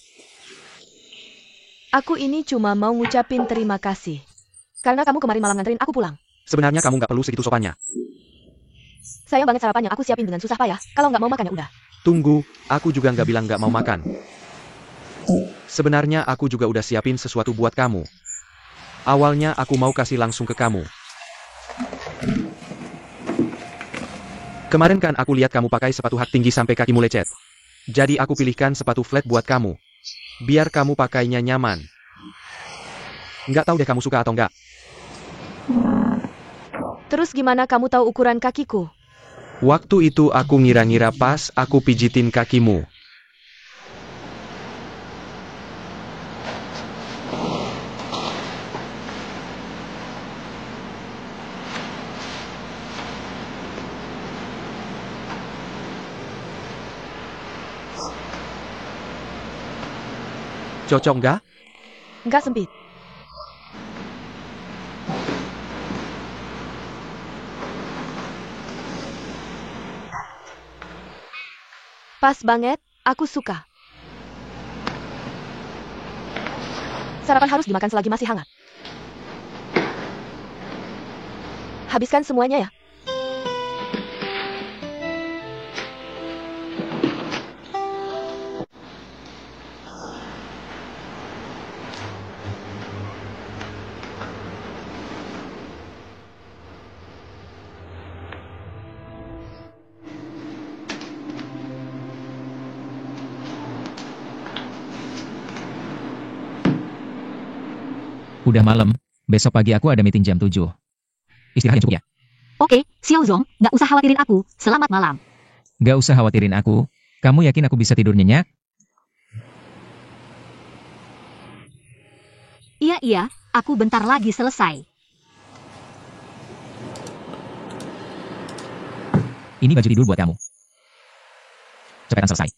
Aku ini cuma mau ngucapin terima kasih. Karena kamu kemarin malam nganterin aku pulang. Sebenarnya kamu nggak perlu segitu sopannya. Sayang banget sarapannya aku siapin dengan susah payah. Kalau nggak mau makan ya udah. Tunggu, aku juga nggak bilang nggak mau makan. Sebenarnya aku juga udah siapin sesuatu buat kamu. Awalnya aku mau kasih langsung ke kamu. Kemarin kan aku lihat kamu pakai sepatu hak tinggi sampai kakimu lecet. Jadi aku pilihkan sepatu flat buat kamu. Biar kamu pakainya nyaman. Nggak tahu deh kamu suka atau nggak. Terus gimana kamu tahu ukuran kakiku? Waktu itu aku ngira-ngira pas aku pijitin kakimu. Cocok nggak? Nggak sempit. Pas banget, aku suka. Sarapan harus dimakan selagi masih hangat. Habiskan semuanya ya. Udah malam, besok pagi aku ada meeting jam 7. Istirahat yang cukup ya. Oke, Xiao Zong, nggak usah khawatirin aku. Selamat malam. Gak usah khawatirin aku. Kamu yakin aku bisa tidur nyenyak? Iya, aku bentar lagi selesai. Ini baju tidur buat kamu. Cepetan selesai.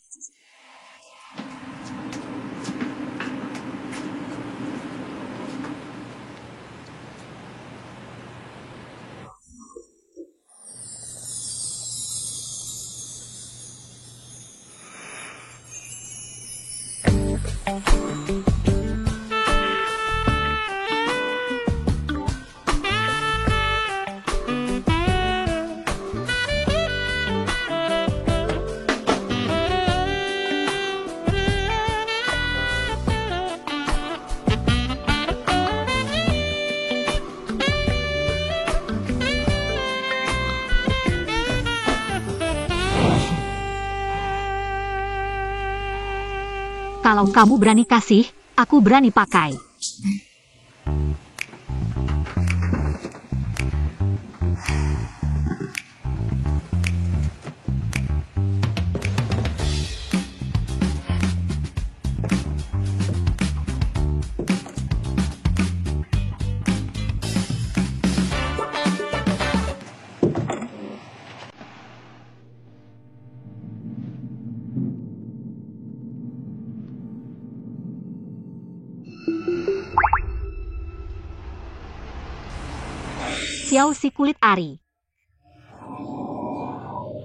Kalau kamu berani kasih, aku berani pakai. Xiao si kulit ari.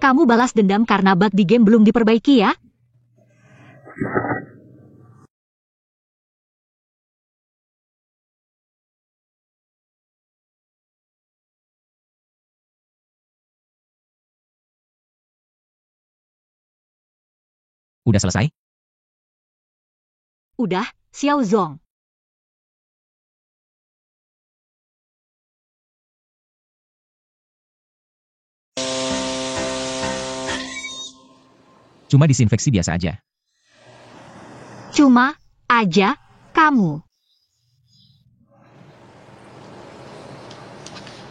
Kamu balas dendam karena bug di game belum diperbaiki ya? Udah selesai? Udah, Xiao Zong. Cuma disinfeksi biasa aja. Cuma aja kamu.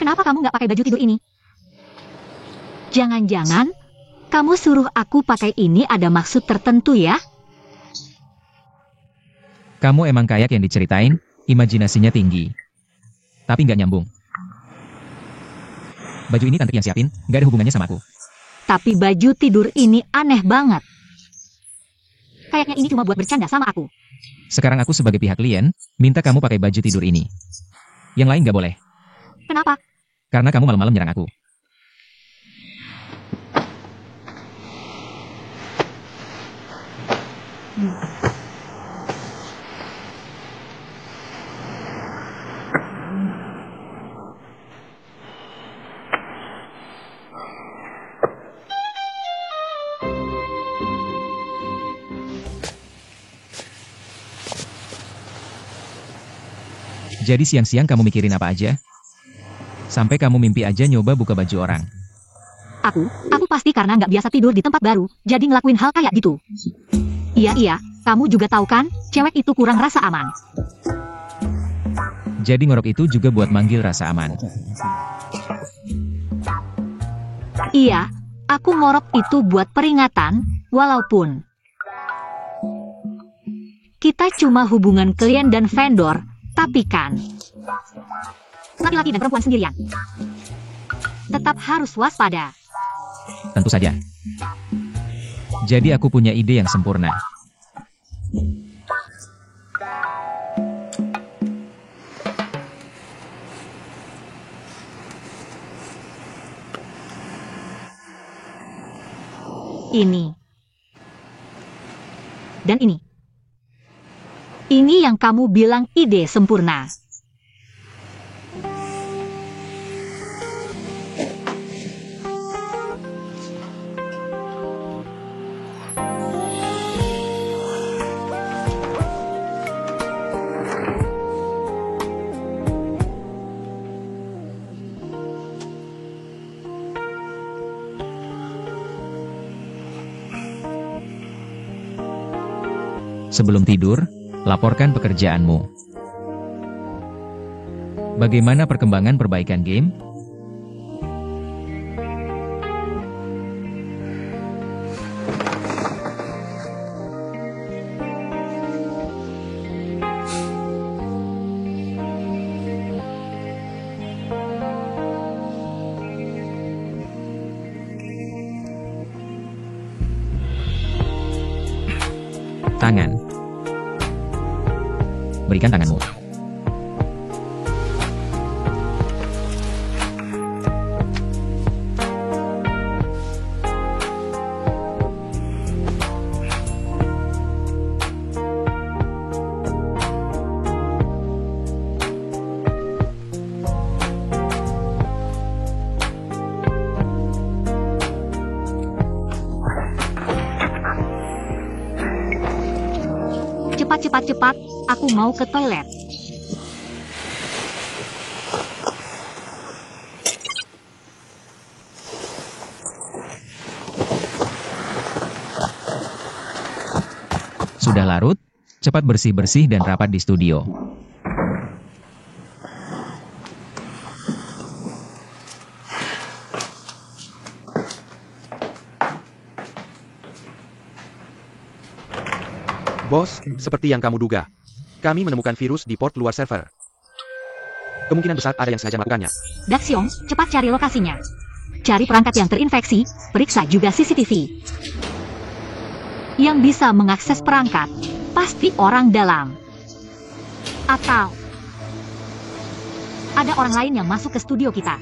Kenapa kamu nggak pakai baju tidur ini? Jangan-jangan kamu suruh aku pakai ini ada maksud tertentu ya? Kamu emang kayak yang diceritain, imajinasinya tinggi. Tapi nggak nyambung. Baju ini tante yang siapin, nggak ada hubungannya sama aku. Tapi baju tidur ini aneh banget. Kayaknya ini cuma buat bercanda sama aku. Sekarang aku sebagai pihak klien, minta kamu pakai baju tidur ini. Yang lain nggak boleh. Kenapa? Karena kamu malam-malam nyerang aku. Jadi siang-siang kamu mikirin apa aja? Sampai kamu mimpi aja nyoba buka baju orang. Aku pasti karena nggak biasa tidur di tempat baru, jadi ngelakuin hal kayak gitu. Iya, kamu juga tahu kan, cewek itu kurang rasa aman. Jadi ngorok itu juga buat manggil rasa aman. Iya, aku ngorok itu buat peringatan, walaupun kita cuma hubungan klien dan vendor, tapi kan laki-laki dan perempuan sendirian tetap harus waspada. Tentu saja. Jadi aku punya ide yang sempurna. Ini. Dan ini. Ini yang kamu bilang ide sempurna. Sebelum tidur, laporkan pekerjaanmu. Bagaimana perkembangan perbaikan game? Tangan. Berikan tanganmu. Cepat, aku mau ke toilet. Sudah larut? Cepat bersih-bersih dan rapat di studio. Bos, seperti yang kamu duga. Kami menemukan virus di port luar server. Kemungkinan besar ada yang sengaja melakukannya. Daxiong, cepat cari lokasinya. Cari perangkat yang terinfeksi, periksa juga CCTV. Yang bisa mengakses perangkat, pasti orang dalam. Atau ada orang lain yang masuk ke studio kita.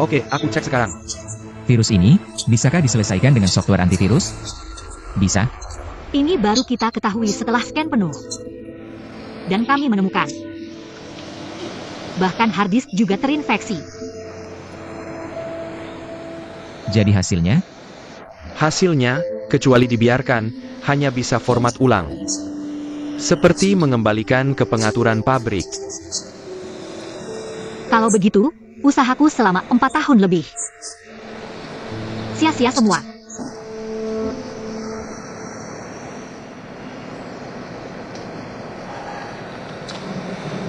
Oke, aku cek sekarang. Virus ini, bisakah diselesaikan dengan software antivirus? Bisa. Ini baru kita ketahui setelah scan penuh. Dan kami menemukan. Bahkan hard disk juga terinfeksi. Jadi hasilnya? Hasilnya, kecuali dibiarkan, hanya bisa format ulang. Seperti mengembalikan ke pengaturan pabrik. Kalau begitu, usahaku selama 4 tahun lebih. Sia-sia semua.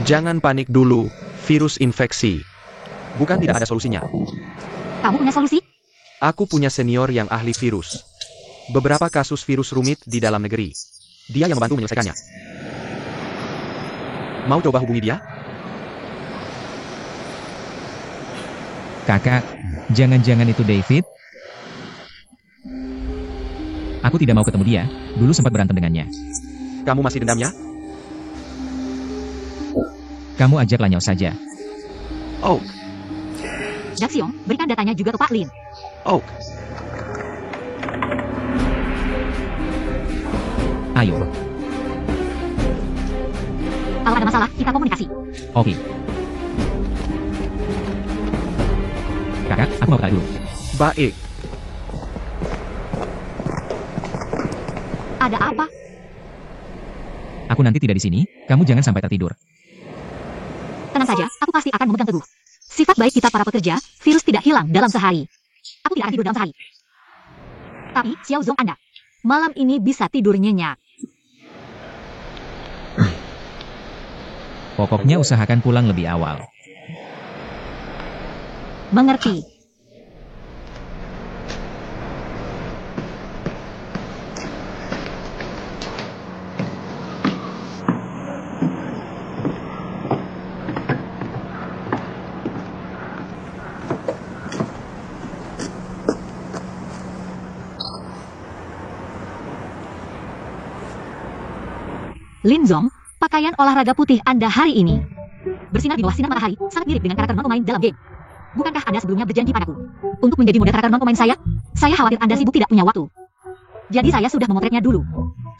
Jangan panik dulu, virus infeksi. Bukan tidak ada solusinya. Kamu punya solusi? Aku punya senior yang ahli virus. Beberapa kasus virus rumit di dalam negeri. Dia yang membantu menyelesaikannya. Mau coba hubungi dia? Kakak, jangan-jangan itu David? Aku tidak mau ketemu dia, dulu sempat berantem dengannya. Kamu masih dendamnya? Kamu ajak Lanyau saja. Oh, Daxiong, berikan datanya juga ke Pak Lin. oh. Ayo. Kalau ada masalah, kita komunikasi. Oke. Kakak, aku mau bertanya dulu. Baik. Ada apa? Aku nanti tidak di sini, kamu jangan sampai tertidur. Tenang saja, aku pasti akan memegang teguh. Sifat baik kita para pekerja, virus tidak hilang dalam sehari. Aku tidak akan tidur dalam sehari. Tapi, Xiao Zong Anda, malam ini bisa tidur nyenyak. Pokoknya usahakan pulang lebih awal. Mengerti. Lin Zong, pakaian olahraga putih Anda hari ini bersinar di bawah sinar matahari, sangat mirip dengan karakter non-pemain dalam game. Bukankah Anda sebelumnya berjanji padaku untuk menjadi model karakter non-pemain saya? Saya khawatir Anda sibuk tidak punya waktu. Jadi saya sudah memotretnya dulu.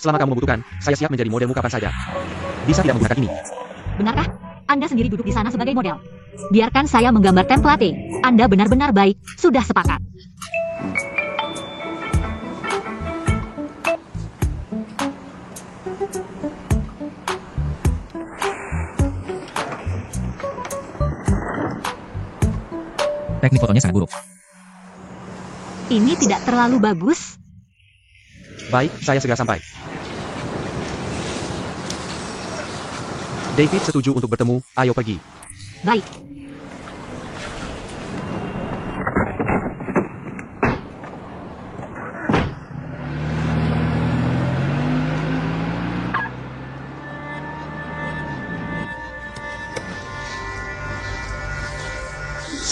Selama kamu membutuhkan, saya siap menjadi modelmu kapan saja. Bisa tidak menggunakan ini? Benarkah? Anda sendiri duduk di sana sebagai model. Biarkan saya menggambar template. Anda benar-benar baik. Sudah sepakat. Teknik fotonya sangat buruk. Ini tidak terlalu bagus. Baik, saya segera sampai. David setuju untuk bertemu, ayo pergi. Baik.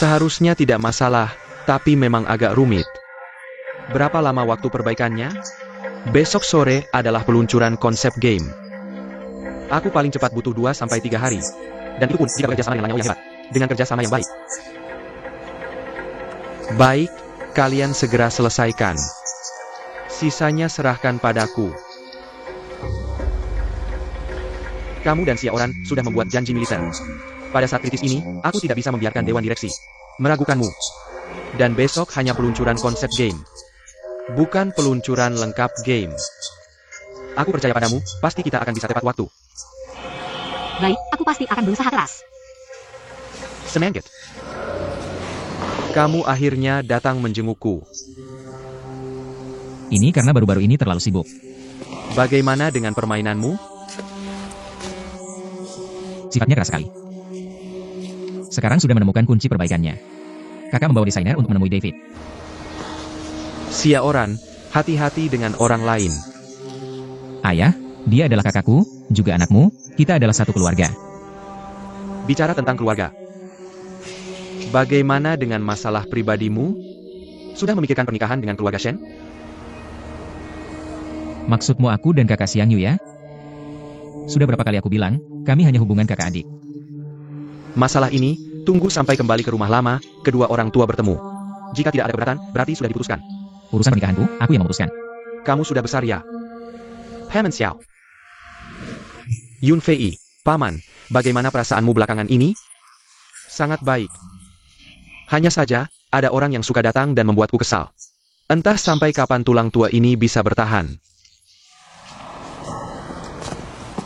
Seharusnya tidak masalah, tapi memang agak rumit. Berapa lama waktu perbaikannya? Besok sore adalah peluncuran konsep game. Aku paling cepat butuh 2-3 hari. Dan itu pun jika kerjasama dengan Lanyo yang hebat. Dengan kerjasama yang baik. Baik, kalian segera selesaikan. Sisanya serahkan padaku. Kamu dan Sia Oran sudah membuat janji militer. Pada saat kritis ini, aku tidak bisa membiarkan Dewan Direksi meragukanmu. Dan besok hanya peluncuran konsep game. Bukan peluncuran lengkap game. Aku percaya padamu, pasti kita akan bisa tepat waktu. Baik, aku pasti akan berusaha keras. Semangat. Kamu akhirnya datang menjengukku. Ini karena baru-baru ini terlalu sibuk. Bagaimana dengan permainanmu? Sifatnya keras sekali. Sekarang sudah menemukan kunci perbaikannya. Kakak membawa desainer untuk menemui David. Sia Oran, hati-hati dengan orang lain. Ayah, dia adalah kakakku, juga anakmu, kita adalah satu keluarga. Bicara tentang keluarga. Bagaimana dengan masalah pribadimu? Sudah memikirkan pernikahan dengan keluarga Shen? Maksudmu aku dan kakak Xiang Yu ya? Sudah berapa kali aku bilang, kami hanya hubungan kakak adik. Masalah ini, tunggu sampai kembali ke rumah lama, kedua orang tua bertemu. Jika tidak ada keberatan, berarti sudah diputuskan. Urusan pernikahanku, aku yang memutuskan. Kamu sudah besar ya? Hemen Xiao. Yun Fei, Paman, bagaimana perasaanmu belakangan ini? Sangat baik. Hanya saja, ada orang yang suka datang dan membuatku kesal. Entah sampai kapan tulang tua ini bisa bertahan.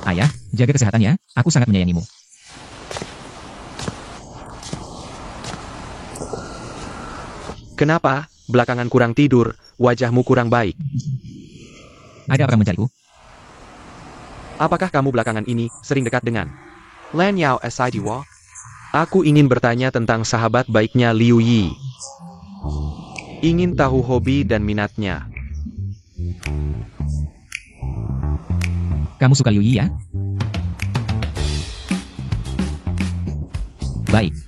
Ayah, jaga kesehatan ya, aku sangat menyayangimu. Kenapa? Belakangan kurang tidur, wajahmu kurang baik. Ada orang mencariku? Apakah kamu belakangan ini sering dekat dengan Lan Yao Sidiwa? Aku ingin bertanya tentang sahabat baiknya Liu Yi. Ingin tahu hobi dan minatnya. Kamu suka Liu Yi ya? Baik.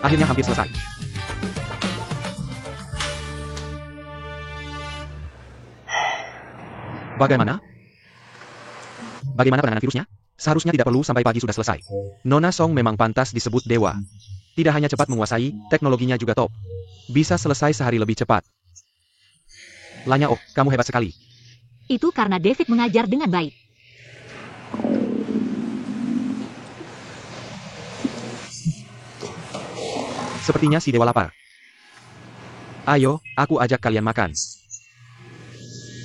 Akhirnya hampir selesai. Bagaimana? Bagaimana penanganan virusnya? Seharusnya tidak perlu sampai pagi sudah selesai. Nona Song memang pantas disebut dewa. Tidak hanya cepat menguasai, teknologinya juga top. Bisa selesai sehari lebih cepat. Lanya Oh, kamu hebat sekali. Itu karena David mengajar dengan baik. Sepertinya si dewa lapar. Ayo, aku ajak kalian makan.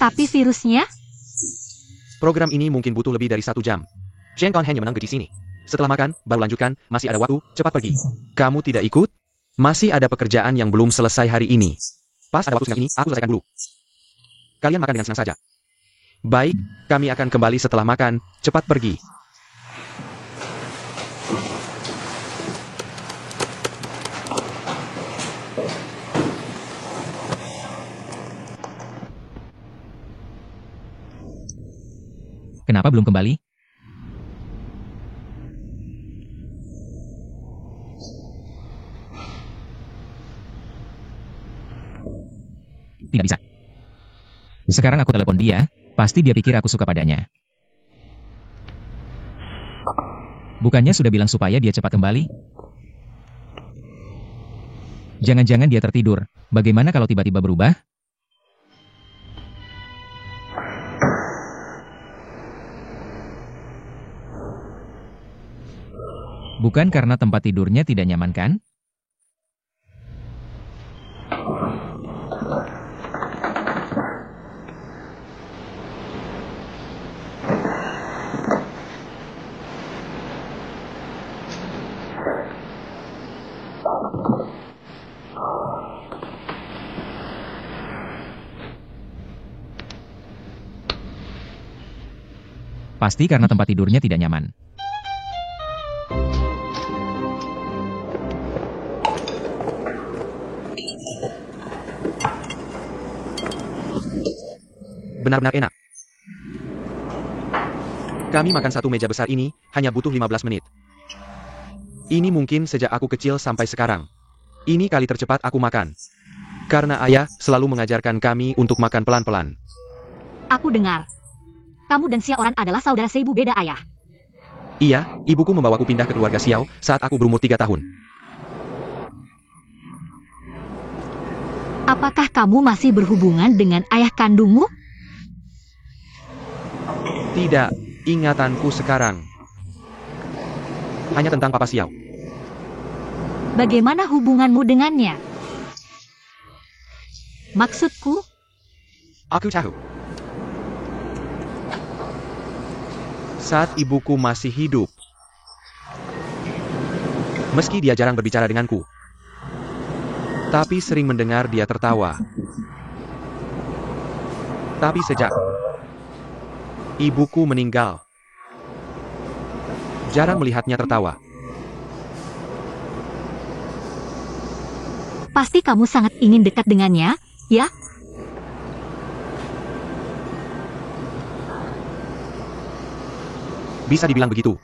Tapi virusnya? Program ini mungkin butuh lebih dari 1 jam. Shen Kon hanya menang di sini. Setelah makan, baru lanjutkan, masih ada waktu, cepat pergi. Kamu tidak ikut? Masih ada pekerjaan yang belum selesai hari ini. Pas ada waktu singkat ini, aku selesaikan dulu. Kalian makan dengan senang saja. Baik, kami akan kembali setelah makan, cepat pergi. Kenapa belum kembali? Tidak bisa. Sekarang aku telepon dia, pasti dia pikir aku suka padanya. Bukannya sudah bilang supaya dia cepat kembali? Jangan-jangan dia tertidur. Bagaimana kalau tiba-tiba berubah? Bukan karena tempat tidurnya tidak nyaman kan? Pasti karena tempat tidurnya tidak nyaman. Benar-benar enak. Kami makan satu meja besar ini, hanya butuh 15 menit. Ini mungkin sejak aku kecil sampai sekarang. Ini kali tercepat aku makan. Karena ayah selalu mengajarkan kami untuk makan pelan-pelan. Aku dengar. Kamu dan Xiaoran adalah saudara seibu beda ayah. Iya, ibuku membawaku pindah ke keluarga Xiao saat aku berumur 3 tahun. Apakah kamu masih berhubungan dengan ayah kandungmu? Tidak, ingatanku sekarang hanya tentang Papa Xiao. Bagaimana hubunganmu dengannya? Maksudku, Aku tahu. Saat ibuku masih hidup, meski dia jarang berbicara denganku, tapi sering mendengar dia tertawa. Tapi sejak ibuku meninggal, jarang melihatnya tertawa. pasti kamu sangat ingin dekat dengannya, ya? Bisa dibilang begitu.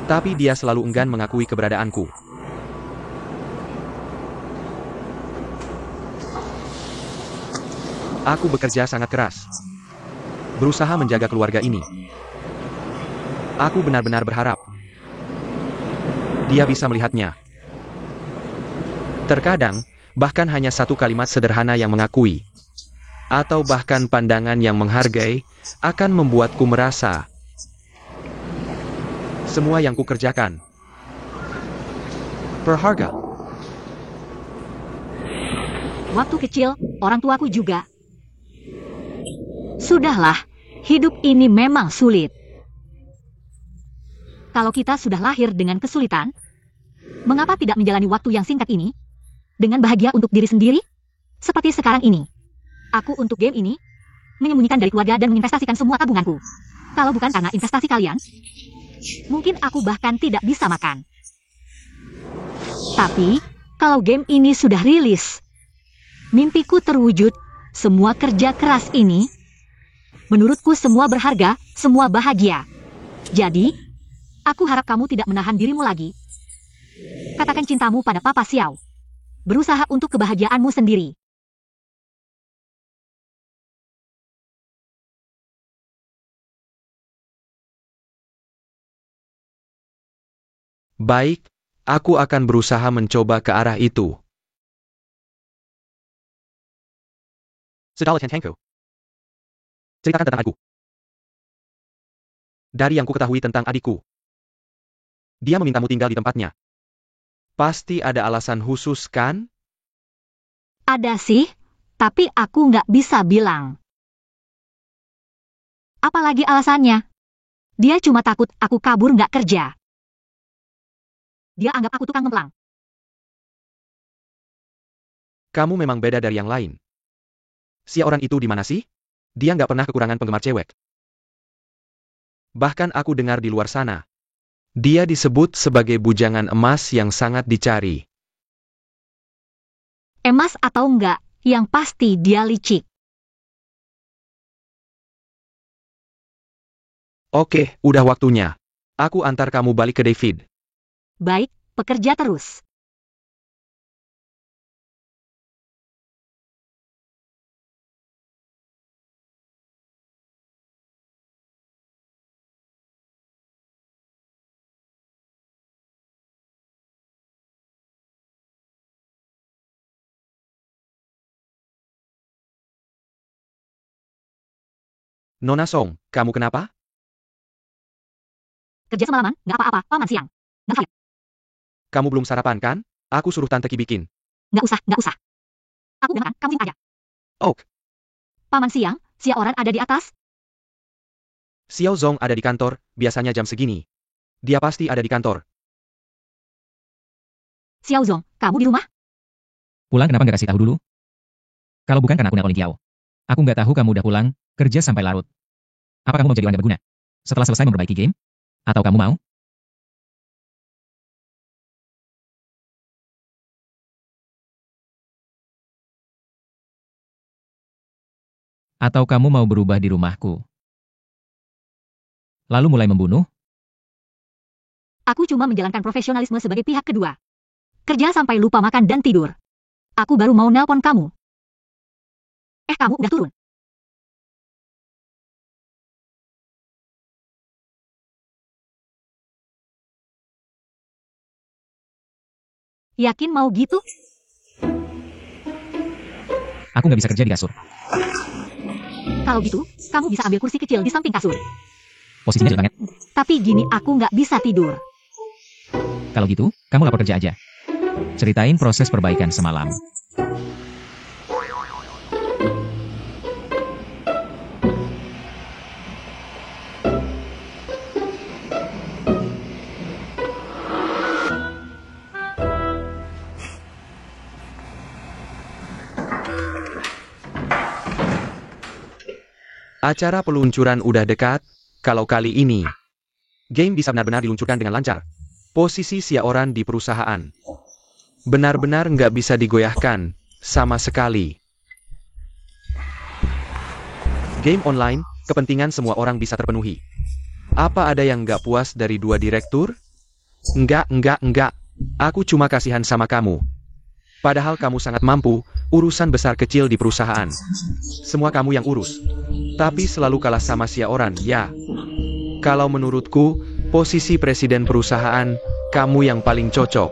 Tapi dia selalu enggan mengakui keberadaanku. Aku bekerja sangat keras, berusaha menjaga keluarga ini. Aku benar-benar berharap dia bisa melihatnya. Terkadang, bahkan hanya satu kalimat sederhana yang mengakui, atau bahkan pandangan yang menghargai, akan membuatku merasa semua yang kukerjakan berharga. Waktu kecil, orang tuaku juga. Sudahlah, hidup ini memang sulit. Kalau kita sudah lahir dengan kesulitan, mengapa tidak menjalani waktu yang singkat ini dengan bahagia untuk diri sendiri? Seperti sekarang ini. Aku untuk game ini menyembunyikan dari keluarga dan menginvestasikan semua tabunganku. Kalau bukan karena investasi kalian, mungkin aku bahkan tidak bisa makan. Tapi, kalau game ini sudah rilis, mimpiku terwujud, semua kerja keras ini, menurutku semua berharga, semua bahagia. Jadi, aku harap kamu tidak menahan dirimu lagi. Katakan cintamu pada Papa Xiao. Berusaha untuk kebahagiaanmu sendiri. Baik, aku akan berusaha mencoba ke arah itu. Sedala Tentenko. Ceritakan tentang adikku. Dari yang ku ketahui tentang adikku, dia memintamu tinggal di tempatnya. Pasti ada alasan khusus, kan? Ada sih, tapi aku nggak bisa bilang. Apalagi alasannya? Dia cuma takut aku kabur nggak kerja. Dia anggap aku tukang ngemplang. Kamu memang beda dari yang lain. Si orang itu di mana sih? Dia nggak pernah kekurangan penggemar cewek. Bahkan aku dengar di luar sana, dia disebut sebagai bujangan emas yang sangat dicari. Emas atau enggak, yang pasti dia licik. Oke, udah waktunya. Aku antar kamu balik ke David. Baik, pekerja terus. Nona Song, kamu kenapa? Kerja semalaman, nggak apa-apa, Paman Siang. Nggak sakit. Kamu belum sarapan kan? Aku suruh Tante Ki bikin. Nggak usah. Aku udah makan, kamu simpan aja. Oh, Paman Siang, Xiaoran ada di atas? Xiao Zong ada di kantor, biasanya jam segini. Dia pasti ada di kantor. Xiao Zong, kamu di rumah? Pulang kenapa nggak kasih tahu dulu? Kalau bukan karena aku nelponin Kiao. Aku nggak tahu kamu udah pulang, kerja sampai larut. Apa kamu mau jadi orang nggak berguna? Setelah selesai memperbaiki game? Atau kamu mau? Atau kamu mau berubah di rumahku? Lalu mulai membunuh? Aku cuma menjalankan profesionalisme sebagai pihak kedua. Kerja sampai lupa makan dan tidur. Aku baru mau nelpon kamu. Kamu udah turun. Yakin mau gitu? Aku nggak bisa kerja di kasur. Kalau gitu, kamu bisa ambil kursi kecil di samping kasur. Posisinya jelek banget. Tapi gini aku nggak bisa tidur. Kalau gitu, kamu lapor kerja aja. Ceritain proses perbaikan semalam. Acara peluncuran udah dekat, kalau kali ini game bisa benar-benar diluncurkan dengan lancar. Posisi Xiaoran di perusahaan benar-benar nggak bisa digoyahkan sama sekali. Game online, kepentingan semua orang bisa terpenuhi. Apa ada yang nggak puas dari dua direktur? Enggak. Aku cuma kasihan sama kamu. Padahal kamu sangat mampu, urusan besar kecil di perusahaan. Semua kamu yang urus. Tapi selalu kalah sama Xiaoran, ya. Kalau menurutku, posisi presiden perusahaan, kamu yang paling cocok.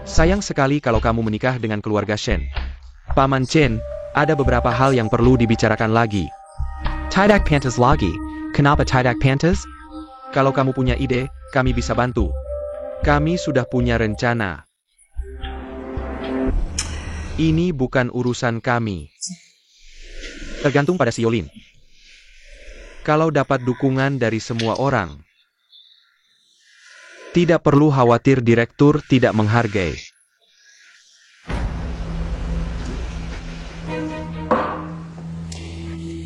Sayang sekali kalau kamu menikah dengan keluarga Shen. Paman Chen, ada beberapa hal yang perlu dibicarakan lagi. Tidak pantas lagi. Kenapa tidak pantas? Kalau kamu punya ide, kami bisa bantu. Kami sudah punya rencana. Ini bukan urusan kami. Tergantung pada Xiaolin. Kalau dapat dukungan dari semua orang, tidak perlu khawatir direktur tidak menghargai.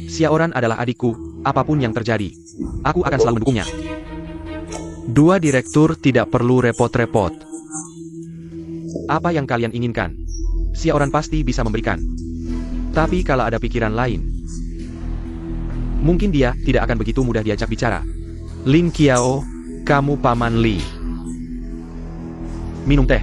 Xiaoran adalah adikku, apapun yang terjadi, aku akan selalu mendukungnya. Dua direktur tidak perlu repot-repot. Apa yang kalian inginkan, Xiaoran pasti bisa memberikan. Tapi kalau ada pikiran lain, mungkin dia tidak akan begitu mudah diajak bicara. Lin Qiao, kamu Paman Li. Minum teh.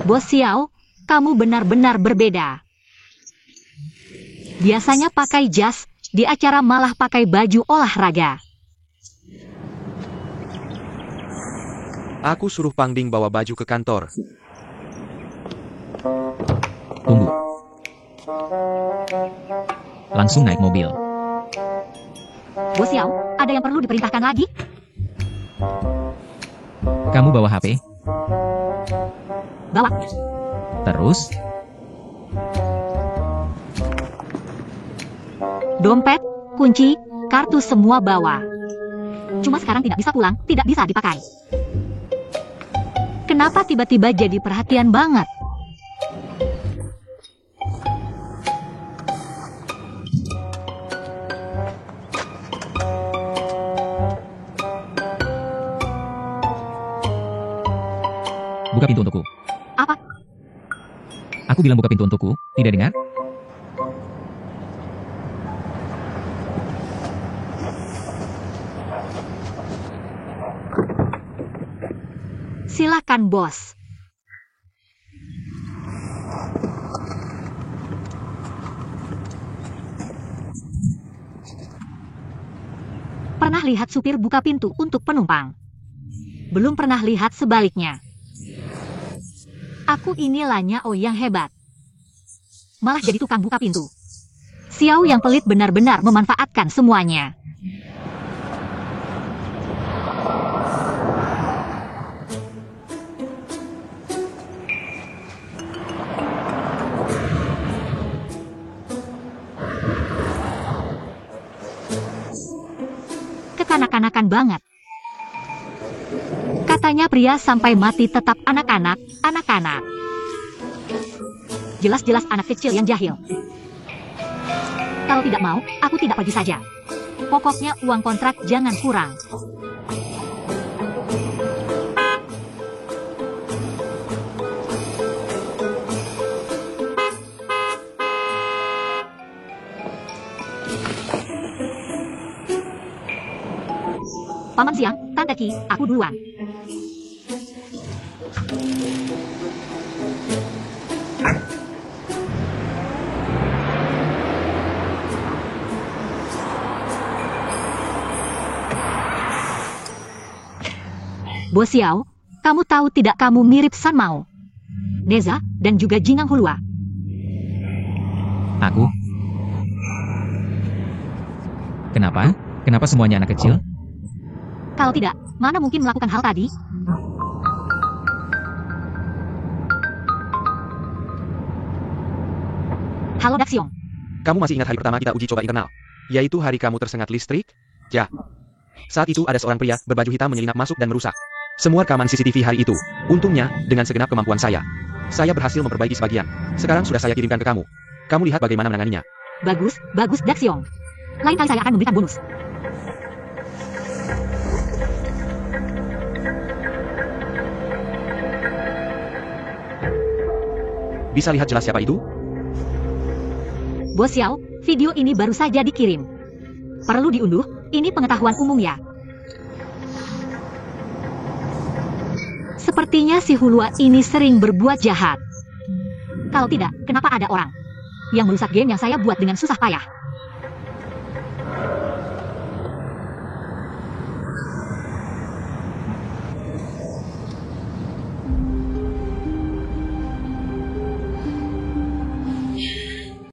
Bos Xiao, kamu benar-benar berbeda. Biasanya pakai jas, di acara malah pakai baju olahraga. Aku suruh Pangding bawa baju ke kantor. Tunggu. Langsung naik mobil. Bos Xiao, ada yang perlu diperintahkan lagi? Kamu bawa HP? Bawa. Terus? Dompet, kunci, kartu semua bawa. Cuma sekarang tidak bisa pulang, tidak bisa dipakai. Kenapa tiba-tiba jadi perhatian banget? Buka pintu untukku. Apa? Aku bilang buka pintu untukku, tidak dengar? Silakan, bos. Pernah lihat supir buka pintu untuk penumpang? Belum pernah lihat sebaliknya. Aku ini Lanyao yang hebat. Malah jadi tukang buka pintu. Xiao yang pelit benar-benar memanfaatkan semuanya. Kekanak-kanakan banget. Katanya pria sampai mati tetap anak-anak, anak-anak. Jelas-jelas anak kecil yang jahil. Kalau tidak mau, aku tidak pergi saja. Pokoknya uang kontrak jangan kurang. Paman Siang, Tante Qi, aku duluan. Bos Xiao, kamu tahu tidak kamu mirip San Mao, Neza, dan juga Jingang Hulua. Aku? Kenapa? Kenapa semuanya anak kecil? Kalau tidak, mana mungkin melakukan hal tadi? Halo Daxiong. Kamu masih ingat hari pertama kita uji coba internal? Yaitu hari kamu tersengat listrik? Ya. Saat itu ada seorang pria berbaju hitam menyelinap masuk dan merusak semua rekaman CCTV hari itu. Untungnya, dengan segenap kemampuan saya berhasil memperbaiki sebagian. Sekarang sudah saya kirimkan ke kamu. Kamu lihat bagaimana menanganinya. Bagus, bagus Daxiong. Lain kali saya akan memberikan bonus. Bisa lihat jelas siapa itu? Bos Xiao, video ini baru saja dikirim. Perlu diunduh, ini pengetahuan umum ya. Sepertinya si Hulua ini sering berbuat jahat. Kalau tidak, kenapa ada orang yang merusak game yang saya buat dengan susah payah?